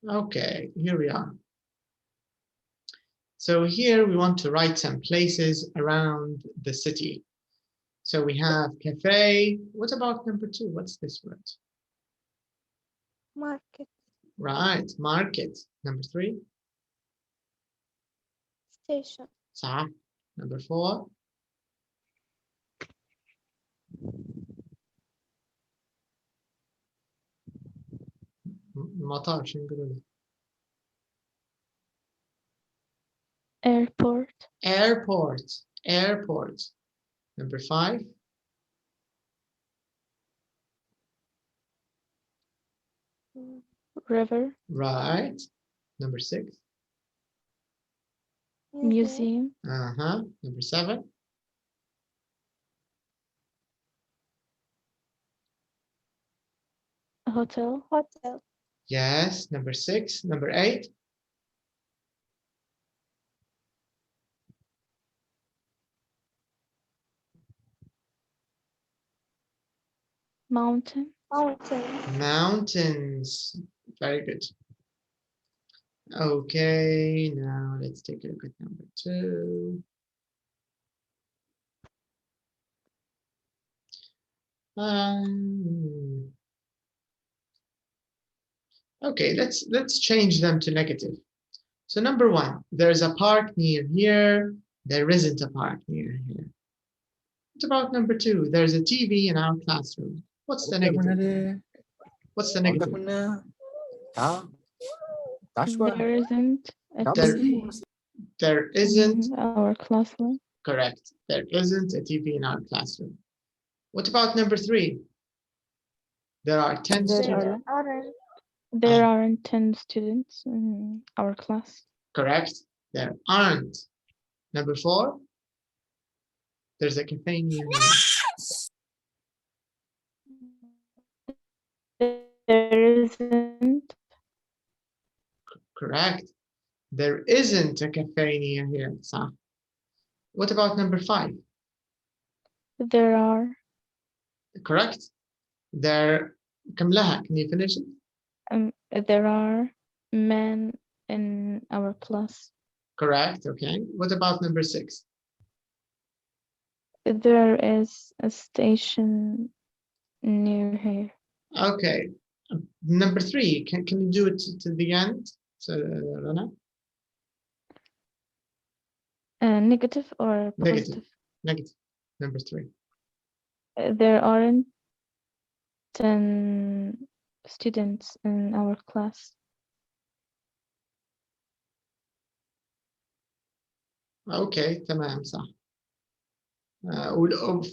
Okay, here we are. So here we want to write some places around the city. So we have cafe. What about number 2? What's this word? Market. Right, market. Number 3? Station. صح. Number 4? مطار شو نقول؟ Airport. Airport. Number 5? River. Right. Number 6? Museum. Number 7? Hotel. Yes. Number 6? Number 8? Mountains. Very good. Okay, now let's take a look at number 2. Okay, let's change them to negative. So number 1, there's a park near here. There isn't a park near here. What about number 2? There's a TV in our classroom. What's the negative? What's the negative? There isn't a TV. There isn't. Our classroom. Correct. There isn't a TV in our classroom. What about number 3? There are 10 students. There aren't 10 students in our class. Correct. There aren't. Number 4? There's a cafe near me. There isn't. Correct. There isn't a cafe near here. صح. What about number 5? There are. Correct. There. كم لها? Can you finish it? There are men in our class. Correct. Okay. What about number 6? There is a station near here. Okay. Number 3. Can you do it to the end? So, Rana? Negative or positive? Negative. Number 3. There aren't 10 students in our class. Okay, تمام صح.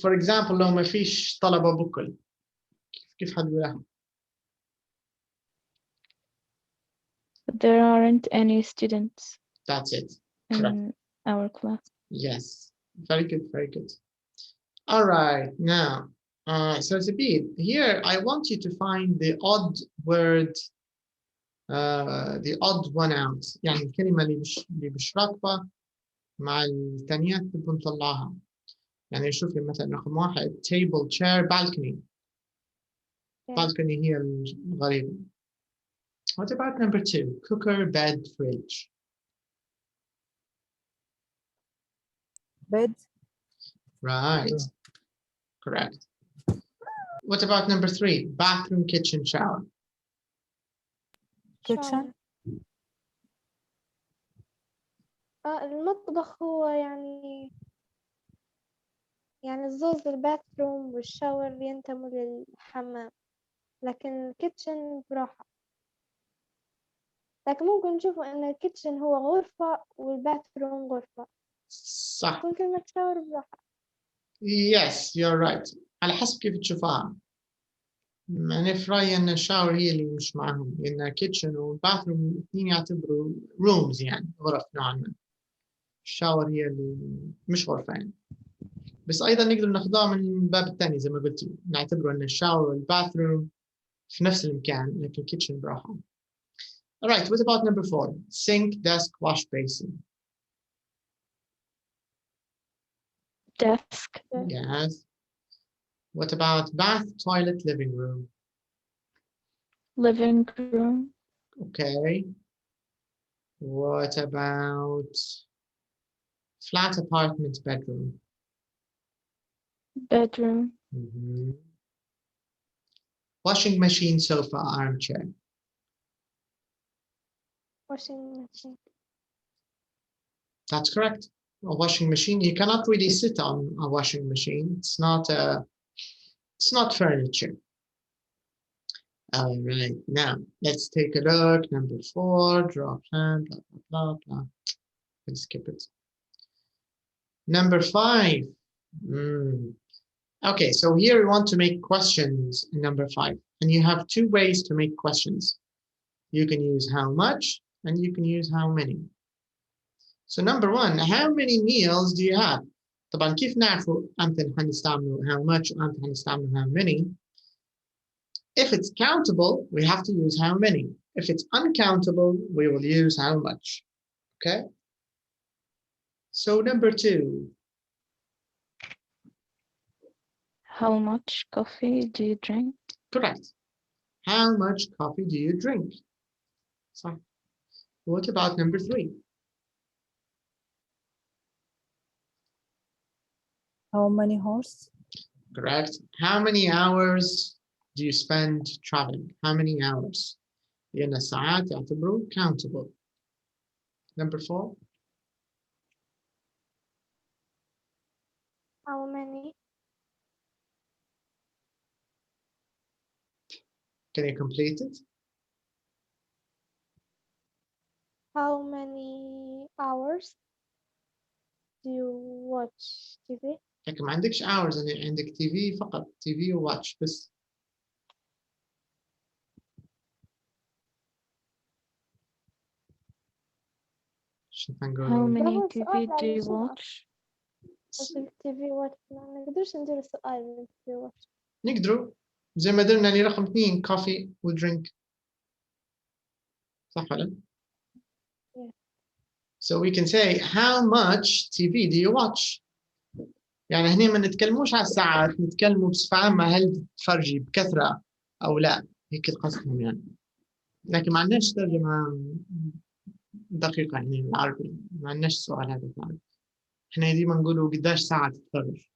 For example لو ما فيش طلبة بكل كيف حتقولها؟ There aren't any students. That's it. In our class. Yes, very good, very good. All right, now, so Zabid, here I want you to find the odd word, the odd one out. يعني الكلمة اللي مش راكبة مع الثانيات تبون نطلعها. يعني شوفي مثلا رقم 1 table, chair, balcony. Balcony هي الغريبة. What about number 2? Cooker, bed, fridge. Bed. Right. Correct. What about number 3? Bathroom, kitchen, shower. Kitchen. المطبخ هو يعني الزوز الباثروم والشاور ينتموا للحمام، لكن الكيتشن براحة. لكن ممكن نشوفوا إن الكيتشن هو غرفة والباثروم غرفة. صح. تكون كلمة شاور براحة. Yes, you're right. على حسب كيف تشوفها. أنا في رأيي أن الشاور هي اللي مش معهم، لأن كيتشن والباثروم الاثنين يعتبروا رومز يعني غرف نوعا ما. الشاور هي اللي مش غرفة يعني. بس أيضا نقدر ناخذها من الباب الثاني زي ما قلت، نعتبره أن الشاور والباثروم في نفس المكان لكن كيتشن براحة. Alright, what about number 4? Sink, desk, wash basin. Desk. Yes. What about bath, toilet, living room? Living room. Okay. What about flat apartment, bedroom? Bedroom. Washing machine, sofa, armchair. Washing machine. That's correct. A washing machine, you cannot really sit on a washing machine. It's not furniture. All right, now let's take a look. Number 4, draw a plan, blah, blah, blah, blah. Let's skip it. Number 5. Okay, so here we want to make questions in number 5. And you have 2 ways to make questions. You can use how much and you can use how many. So number 1, how many meals do you have? طبعا كيف نعرفوا أمتى هنستعملوا how much وأمتى هنستعملوا how many? If it's countable, we have to use how many. If it's uncountable, we will use how much. Okay? So number 2. How much coffee do you drink? Correct. How much coffee do you drink? So, what about number 3? How many horses? Correct. How many hours do you spend traveling? How many hours? لأن الساعات يعتبروا countable. Number 4. How many? Can you complete it? How many hours do you watch TV? لكن ما عندكش hours يعني عندك TV فقط TV و watch بس. How many TV do you watch? TV watch ما نقدرش ندير السؤال TV watch. نقدروا زي ما درنا لي رقم 2 coffee و drink. صح ولا؟ Yeah. So we can say how much TV do you watch? يعني هنا ما نتكلموش على الساعات، نتكلموا بصفة عامة هل تتفرجي بكثرة أو لا، هيك قصدهم يعني. لكن ما عندناش ترجمة دقيقة يعني بالعربي، ما عندناش السؤال هذا بالعربي. احنا ديما نقولوا قداش ساعة تتفرج.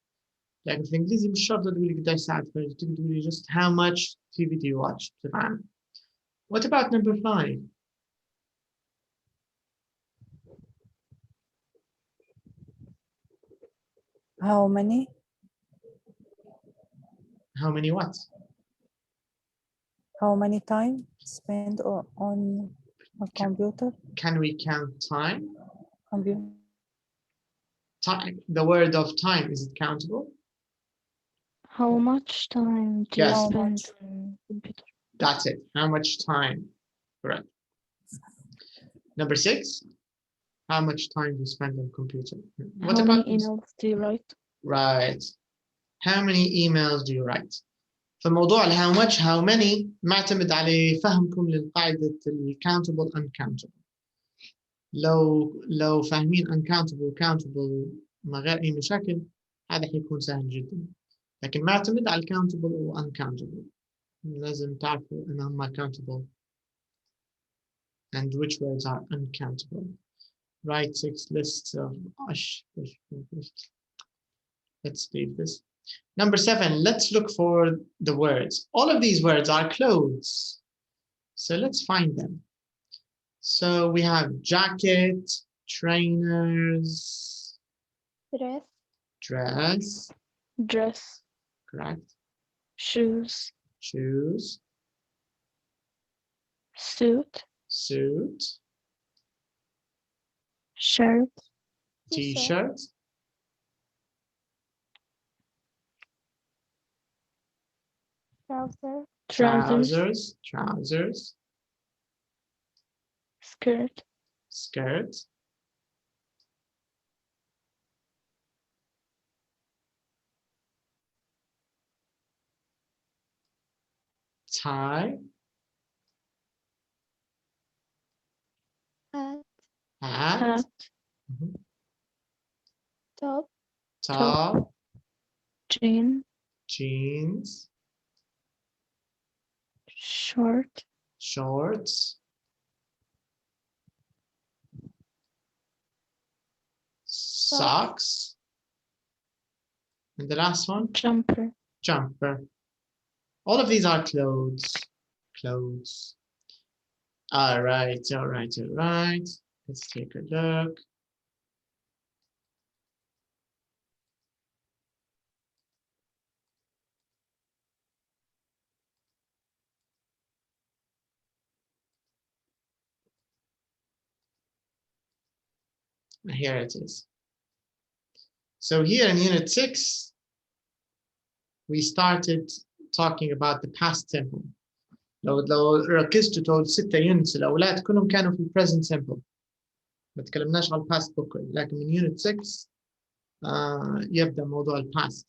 لكن في الإنجليزي مش شرط تقولي قداش ساعة تتفرج، تقدر تقولي just how much TV do you watch بصفة عامة. What about number 5? How many? How many what? How many time spent on a computer? Can we count time? Computer. Time. The word of time, is it countable? How much time do you spend on computer? That's it. How much time? Correct. Number 6. How much time do you spend on computer? What How about many emails do you write? Right. How many emails do you write? فموضوع how much how many معتمد على فهمكم للقاعدة countable uncountable. لو فاهمين uncountable countable من غير أي مشاكل هذا حيكون سهل جدا. لكن معتمد على countable و uncountable. لازم تعرفوا أنهم countable and which words are uncountable. Write 6 lists of let's leave this. Number 7, let's look for the words. All of these words are clothes. So let's find them. So we have jacket, trainers, dress, correct. Shoes, suit, shirt, t-shirt, Trousers. Trousers. Skirt. Skirt. Tie. Hat. Hat. Hat. Mhm. Top. Top. Jean. Jeans. Short. Shorts. Socks. And the last one? Jumper. Jumper. All of these are clothes. Clothes. All right, all right, all right. Let's take a look. Here it is. So here in Unit 6, we started talking about the past simple. لو ركزتوا طول 6 units الأولاد كلهم كانوا في present simple. ما تكلمناش على past بكرة، لكن من Unit 6 يبدأ موضوع past.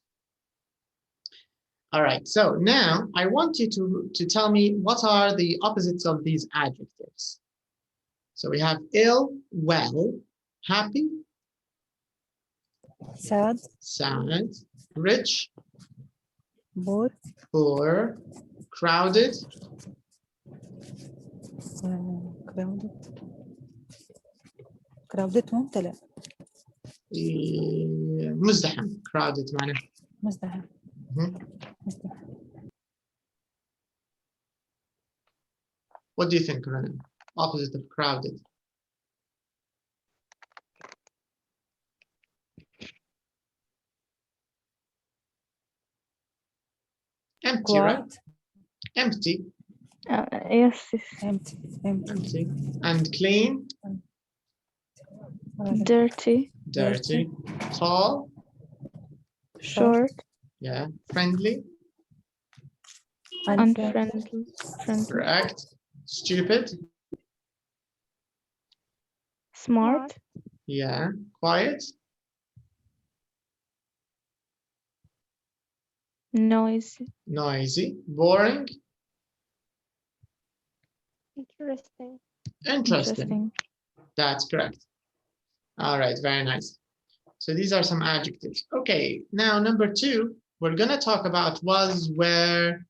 All right, so now I want you to tell me what are the opposites of these adjectives. So we have ill, well, happy, sad, sad, rich, poor, poor, crowded, crowded ممتلئ. مزدحم. crowded معناه مزدحم. مزدحم. What do you think, Renan? Opposite of crowded. Empty, Quiet. right? Empty. Yes. Empty. Empty. And clean. Dirty. Dirty. Tall. Short. Yeah. Friendly. Unfriendly. Friendly. Correct. Stupid. Smart. Yeah. Quiet. Noisy. Noisy. Boring. Interesting. Interesting. That's correct. All right, very nice. So these are some adjectives. Okay, now number 2, we're going to talk about was, were,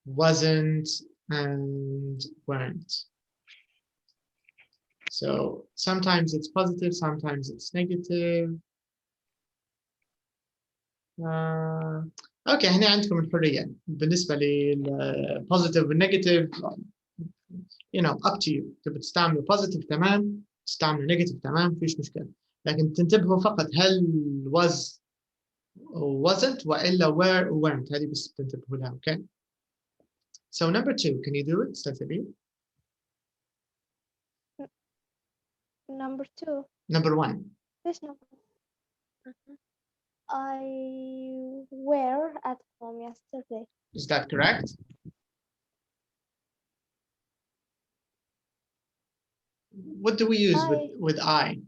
wasn't, and weren't. So sometimes it's positive, sometimes it's negative. Okay, هنا عندكم الحرية بالنسبة لل positive والنيجاتيف. You know, up to you. تبي تستعملوا positive تمام، تستعملوا negative تمام، فيش مشكلة. لكن تنتبهوا فقط هل was or wasn't وإلا were or weren't. هذه بس تنتبهوا لها. Okay. So number 2, can you do it, Stephanie? Number 2. Number 1. This number. I were at home yesterday. Is that correct? What do we use with I?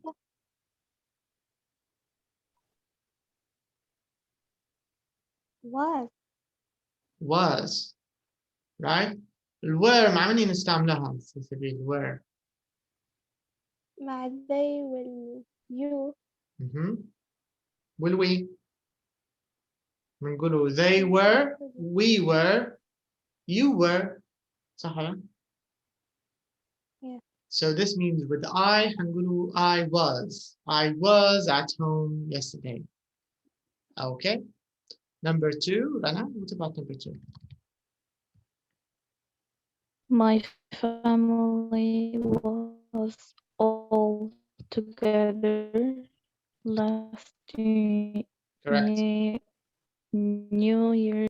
Was. Right? were مع من نستعملها في سبيل were؟ مع they will you. Will we؟ بنقولوا they were, we were, you were. صح ولا؟ Yeah. So this means with I هنقولوا I was at home yesterday. Okay. Number 2, Rana, what about number 2? My family was all together last Correct. New Year.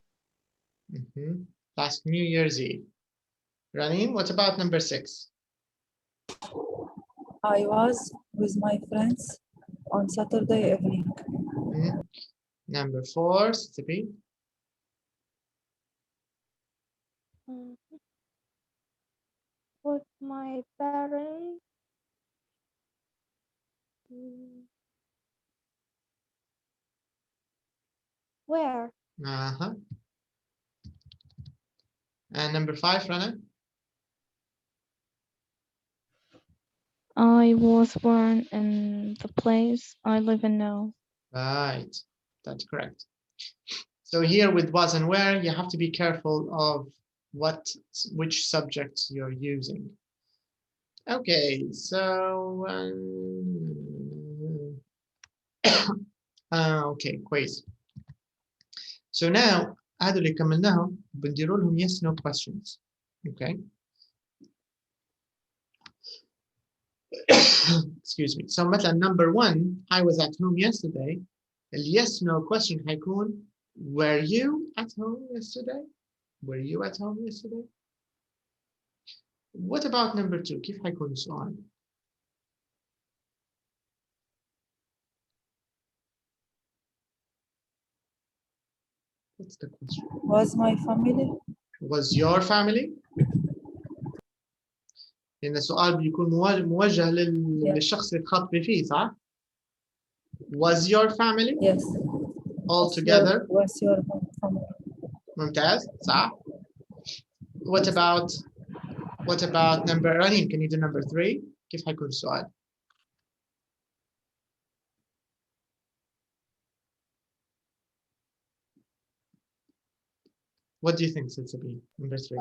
Last New Year's Eve. Ranin, what about number 6? I was with my friends on Saturday evening. Number 4, Sibi. With my parents. Where? And number 5, Rana? I was born in the place I live in now. Right, that's correct. So here with was and where, you have to be careful of which subjects you're using. Okay, so okay, كويس. So now هذول اللي كملناهم بنديروا لهم yes no questions. Okay. Excuse me. So مثلا number 1, I was at home yesterday. The yes no question حيكون were you at home yesterday? Were you at home yesterday? What about number 2? كيف حيكون السؤال؟ What's the question? Was my family? Was your family? لأن السؤال بيكون موجه للشخص اللي تخاطبي فيه صح؟ Was your family? Yes. All together? Was your family? ممتاز صح؟ What about number رنين? Can you do number 3? كيف حيكون السؤال؟ What do you think, Silsabi? Number 3.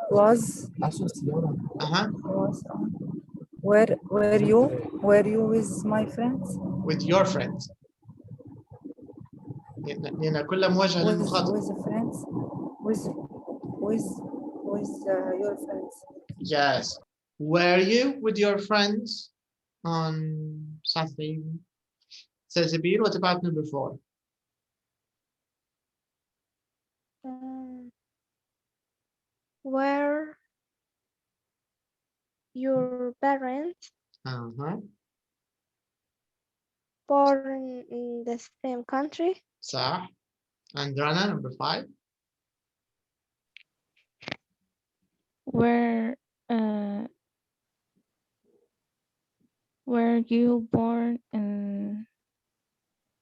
Was. Was. Were you with my friends? With your friends. لأن كلها موجهة للمخاطب. With friends. With your friends. Yes. Were you with your friends on Saturday evening? Silsabi, what about number 4? Were your parents born in the same country? صح. And Rana, number 5? Were you born in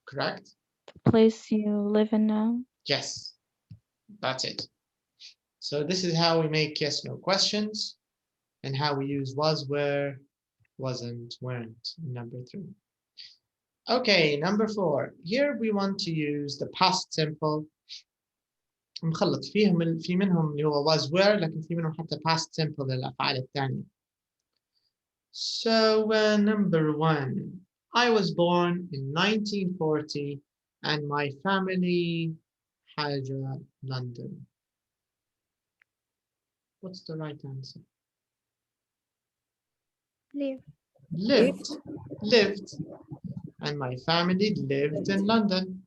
Correct. the place you live in now? Yes, that's it. So this is how we make yes no questions and how we use was, were, wasn't, weren't in number 3. Okay, number 4. Here we want to use the past simple. مخلط في منهم اللي هو was, were لكن في منهم حتى past simple للأفعال الثانية. So number 1. I was born in 1940 and my family حاجة London. What's the right answer? Lived. And my family lived in London.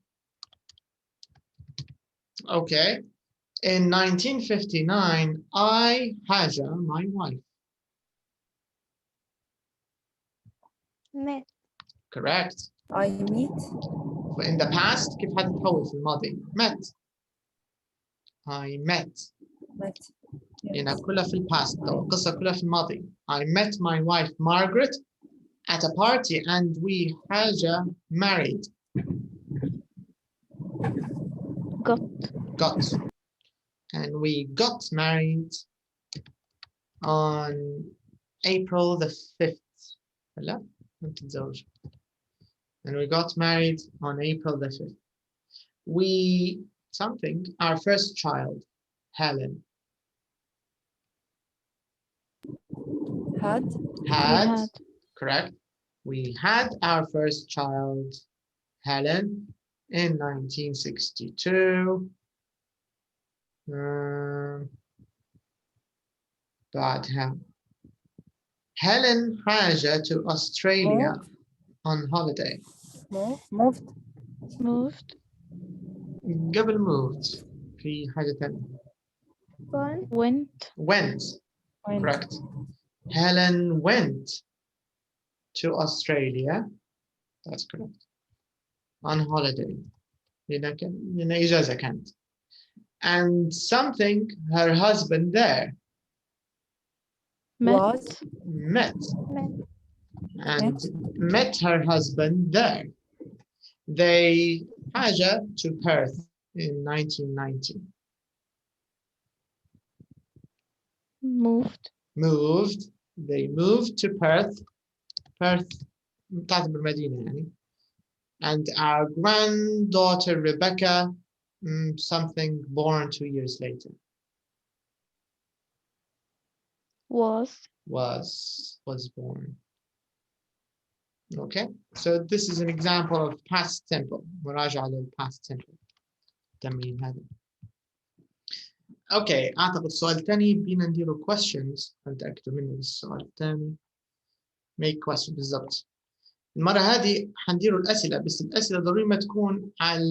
Okay. In 1959, I, Haja, my wife. Met. Correct. I meet. In the past, كيف حتتحول في الماضي؟ Met. I met. هنا كلها في الباست لو القصة كلها في الماضي. I met my wife Margaret at a party and we حاجة married. Got. And we got married on April the 5th. لا نتزوج. And we got married on April the 5th. Our first child, Helen. Had. Correct. We had our first child, Helen, in 1962. But Helen حاجة to Australia on holiday. Moved. قبل moved في حاجة ثانية. Went. Correct. Helen went to Australia. That's correct. On holiday. هنا إجازة كانت. and something her husband there. Was. Met. And met her husband there. They حاجة to Perth in 1990. Moved. They moved to Perth. Perth تعتبر مدينة يعني. And our granddaughter Rebecca, something born 2 years later. Was born. Okay, so this is an example of past simple. مراجعة للpast simple. التمرين هذا. Okay, أعتقد السؤال الثاني بينا نديروا questions. أتأكدوا مني السؤال الثاني. Make question بالضبط. المرة هذه حنديروا الأسئلة، بس الأسئلة ضروري ما تكون على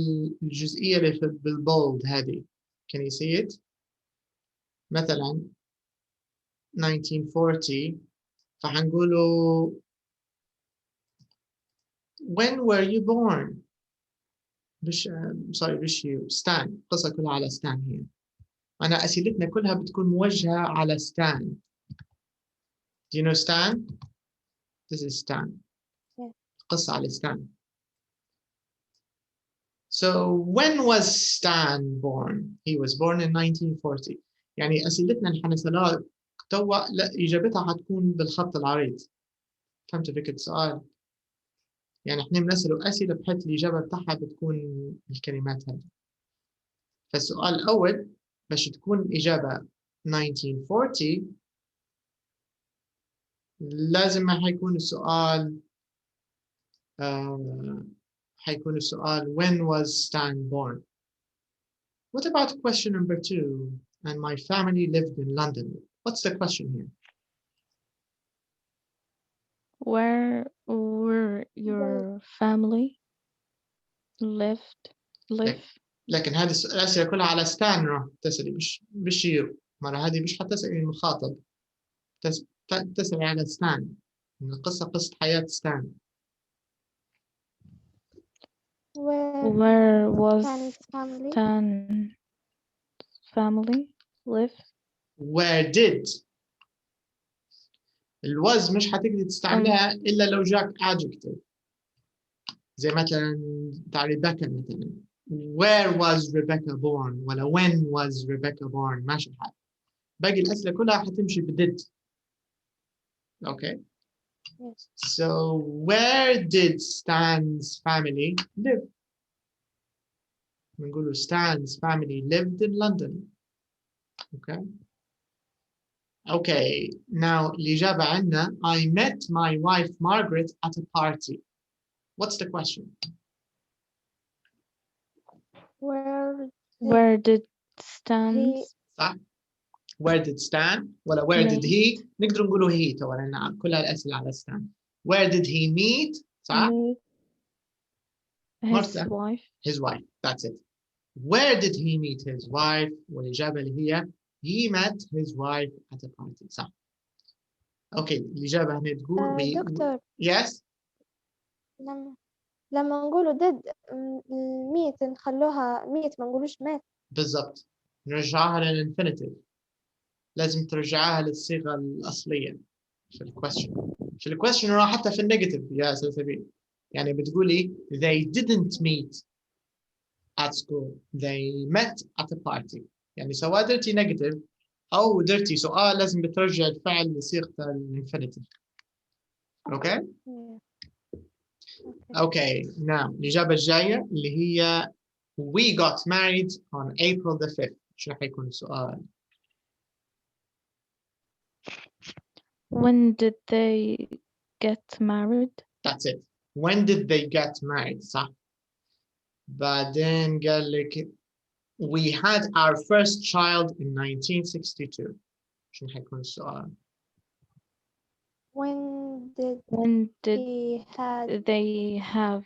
الجزئية اللي بالبولد هذه. Can you see it؟ مثلا 1940 فحنقولوا when were you born؟ مش you ستان، القصة كلها على ستان هي. أنا أسئلتنا كلها بتكون موجهة على ستان. Do you know Stan? This is Stan. قصة على ستان. So when was Stan born? He was born in 1940. يعني أسئلتنا اللي حنسألها توا لا إجابتها حتكون بالخط العريض. فهمت فكرة السؤال؟ يعني احنا بنسأل أسئلة بحيث الإجابة بتاعها بتكون الكلمات هذه. فالسؤال الأول باش تكون إجابة 1940 لازم ما حيكون السؤال حيكون السؤال when was Stan born? What about question number 2? And my family lived in London. What's the question here? Where were your family live? لكن هذه الأسئلة كلها على ستان راح تسألي مش يو. مرة هذه مش حتسألي المخاطب. تسألي على ستان. القصة قصة حياة ستان. Where was Stan's family live? Where did? الوز مش حتقدر تستعملها إلا لو جاك adjective. زي مثلا تاع ريبيكا مثلا. Where was Rebecca born? ولا when was Rebecca born? ماشي الحال. باقي الأسئلة كلها حتمشي بدid. Okay. Yes. So where did Stan's family live? بنقول Stan's family lived in London. Okay. Okay. Now الإجابة عندنا I met my wife Margaret at a party. What's the question? Where did Stan? صح. Where did Stan? ولا where did he? نقدر نقوله he تو لأن كلها الأسئلة على Stan. Where did he meet? صح. His wife. His wife. That's it. Where did he meet his wife? والإجابة اللي هي he met his wife at a party. صح. Okay. الإجابة هنا تقول دكتور. Yes. لما نقوله did meet نخلوها meet ما نقولوش met. بالضبط. نرجعها للinfinitive. لازم ترجعها للصيغة الأصلية في الquestion. في الquestion راح حتى في النيجاتيف يا أستاذ سبيل. يعني بتقولي they didn't meet at school. They met at a party. يعني سواء درتي نيجاتيف أو درتي سؤال لازم بترجع الفعل لصيغة الانفينيتيف. Okay? Okay. Now الإجابة الجاية اللي هي we got married on April the 5th. شو حيكون السؤال؟ When did they get married? That's it. When did they get married? صح. بعدين قال لك we had our first child in 1962. شو حيكون السؤال؟ When did they have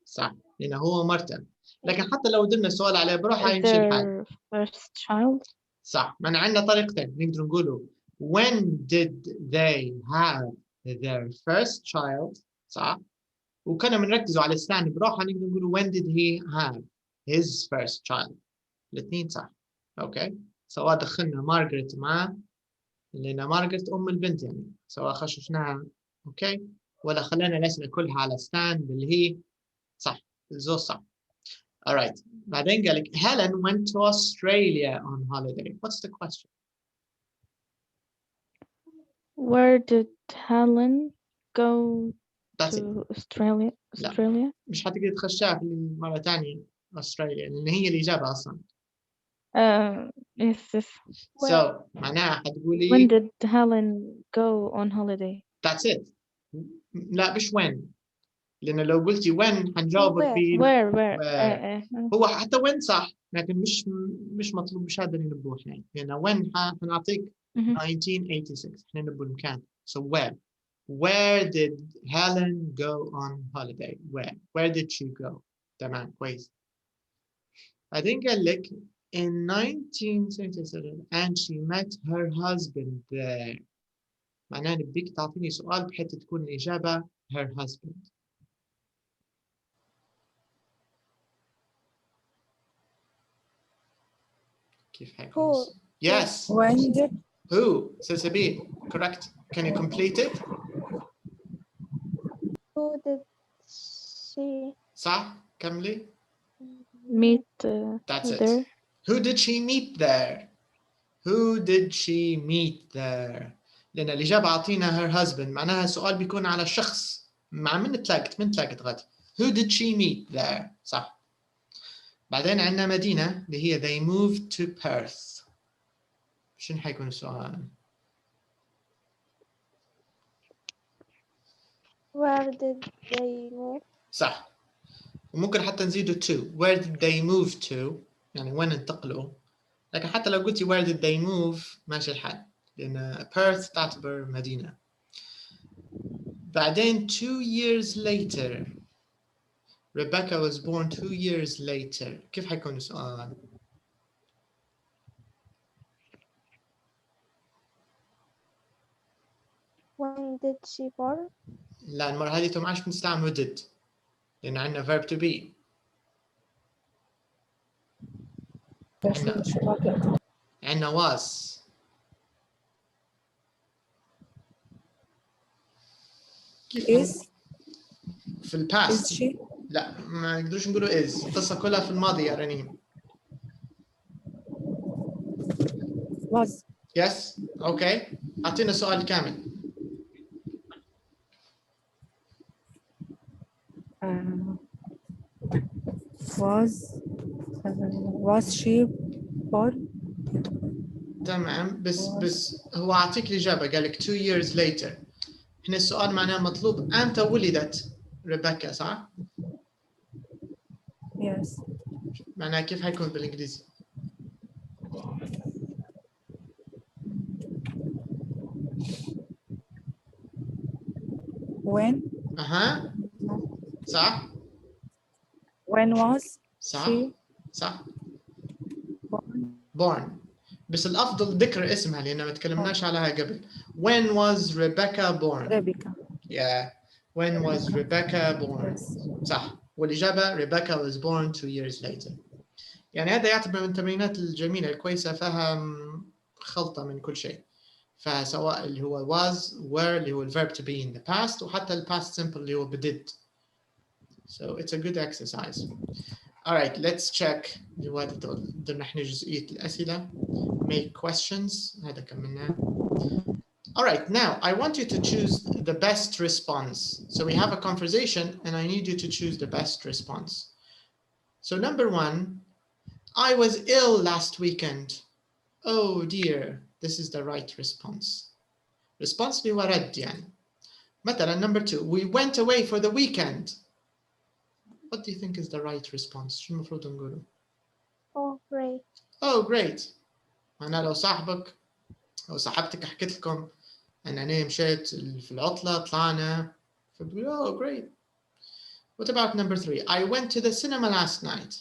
صح. هنا هو مرته. لكن حتى لو درنا السؤال عليه بروحه يمشي الحال. first child. صح. من عندنا طريقتين نقدر نقوله when did they have their first child. صح. وكنا بنركزوا على ستان بروحه نقدر نقوله when did he have his first child. الاثنين صح. اوكي، سواء دخلنا مارغريت معاه لأن مارغريت أم البنت يعني، سواء خششناها اوكي ولا خلينا الأسئلة كلها على stand اللي هي صح، الزوز صح. alright. بعدين قال لك Helen went to Australia on holiday. What's the question? Where did Helen go That's to it. Australia? لا. مش حتقدر تخشها في مرة ثانية أستراليا لأن هي الإجابة أصلا. Yes. So معناها حتقولي When did Helen go on holiday? That's it. لا مش when، لأن لو قلتي when حنجاوبك في Where هو حتى when صح لكن مش مطلوب بشهادة النبوح يعني، لأن when حنعطيك 1986 احنا نبغى المكان. So where did Helen go on holiday? Where did she go? تمام كويس. بعدين قال لك in 1977 and she met her husband there. معناه نبيك تعطيني سؤال بحيث تكون الإجابة her husband. كيف حيكون؟ Yes. When did Who? Silsabi. Correct. Can you complete it? Who did she صح. كملي. meet That's it. there? Who did she meet there? Who did she meet there? لأن الإجابة أعطينا her husband معناها السؤال بيكون على الشخص مع من تلاقت غد. Who did she meet there? صح. بعدين عندنا مدينة اللي هي they moved to Perth. شنو حيكون السؤال؟ Where did they move? صح. وممكن حتى نزيده to. Where did they move to؟ يعني وين انتقلوا؟ لكن حتى لو قلتي where did they move ماشي الحال لأن Perth تعتبر مدينة. بعدين 2 years later Rebecca was born 2 years later. كيف حيكون السؤال؟ When did she born? لا المرة هذه ما عادش بنستعمل did لأن عندنا verb to be. عندنا was. is في الباست. is she لا ما نقدرش نقولوا is، القصة كلها في الماضي يا رنيم. was Yes. Okay. أعطينا سؤال كامل. was she born? تمام بس هو أعطيك الإجابة قال لك 2 years later. هنا السؤال معناه مطلوب أمتى ولدت ريبيكا صح؟ Yes. معناه كيف حيكون بالإنجليزي؟ When أها صح؟ when was صح she صح born? born. بس الأفضل ذكر اسمها لأن ما تكلمناش عليها قبل. When was Rebecca born? Rebecca. Yeah. When was Rebecca born? Yes. صح. والإجابة Rebecca was born 2 years later. يعني هذا يعتبر من التمرينات الجميلة الكويسة فيها خلطة من كل شيء. فسواء اللي هو was were اللي هو verb to be in the past وحتى ال past simple اللي هو did. So it's a good exercise. All right, let's check قدرنا احنا جزئية الأسئلة. Make questions. هذا كملناه. All right, now I want you to choose the best response. So we have a conversation and I need you to choose the best response. So number 1, I was ill last weekend. Oh dear, this is the right response. Response اللي هو رد يعني. مثلا number 2, we went away for the weekend. What do you think is the right response? شو المفروض نقوله؟ Oh, great. Oh great. أنا لو صاحبك أو صاحبتك حكيت لكم أنا مشيت في العطلة طلعنا فبقول oh great. What about number 3? I went to the cinema last night.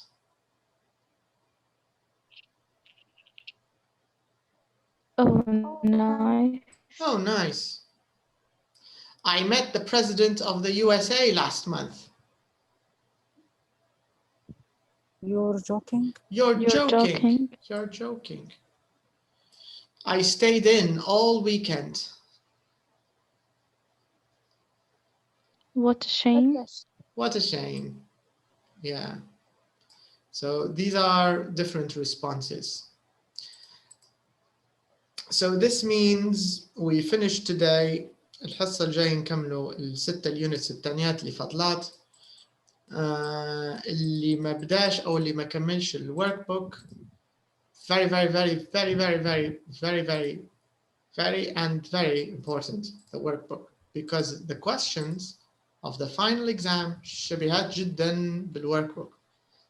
Oh, nice. Oh nice. I met the president of the USA last month. You're joking. You're joking. joking. You're joking. I stayed in all weekend. What a shame. What a shame. Yeah. So these are different responses. So this means we finished today. الحصة الجاية نكملوا الستة اليونتس التانيات اللي فضلات. اللي ما بداش أو اللي ما كملش الورك بوك. Very important, the workbook, because the questions of the final exam شبيهات جدا بالworkbook.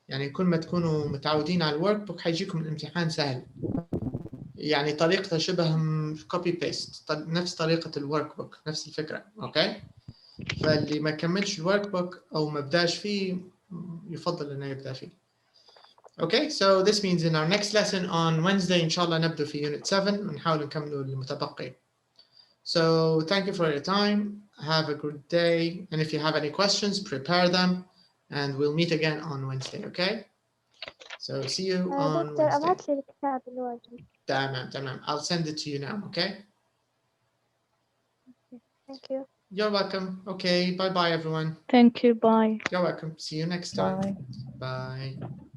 يعني كل ما تكونوا متعودين على الworkbook حيجيكم الامتحان سهل. يعني طريقته شبه copy paste، نفس طريقة الworkbook، نفس الفكرة. اوكي؟ فاللي ما كملش الworkbook أو ما بداش فيه يفضل إنه يبدأ فيه. Okay, so this means in our next lesson on Wednesday, inshallah, نبدأ في unit 7 ونحاول نكملوا المتبقي. So thank you for your time. Have a good day. And if you have any questions, prepare them. And we'll meet again on Wednesday, okay? So see you on دكتور Wednesday. أبعت لي الكتاب الواجب. تمام. I'll send it to you now, okay? Thank you. You're welcome. Okay, bye-bye, everyone. Thank you. Bye. You're welcome. See you next time. Bye. Bye.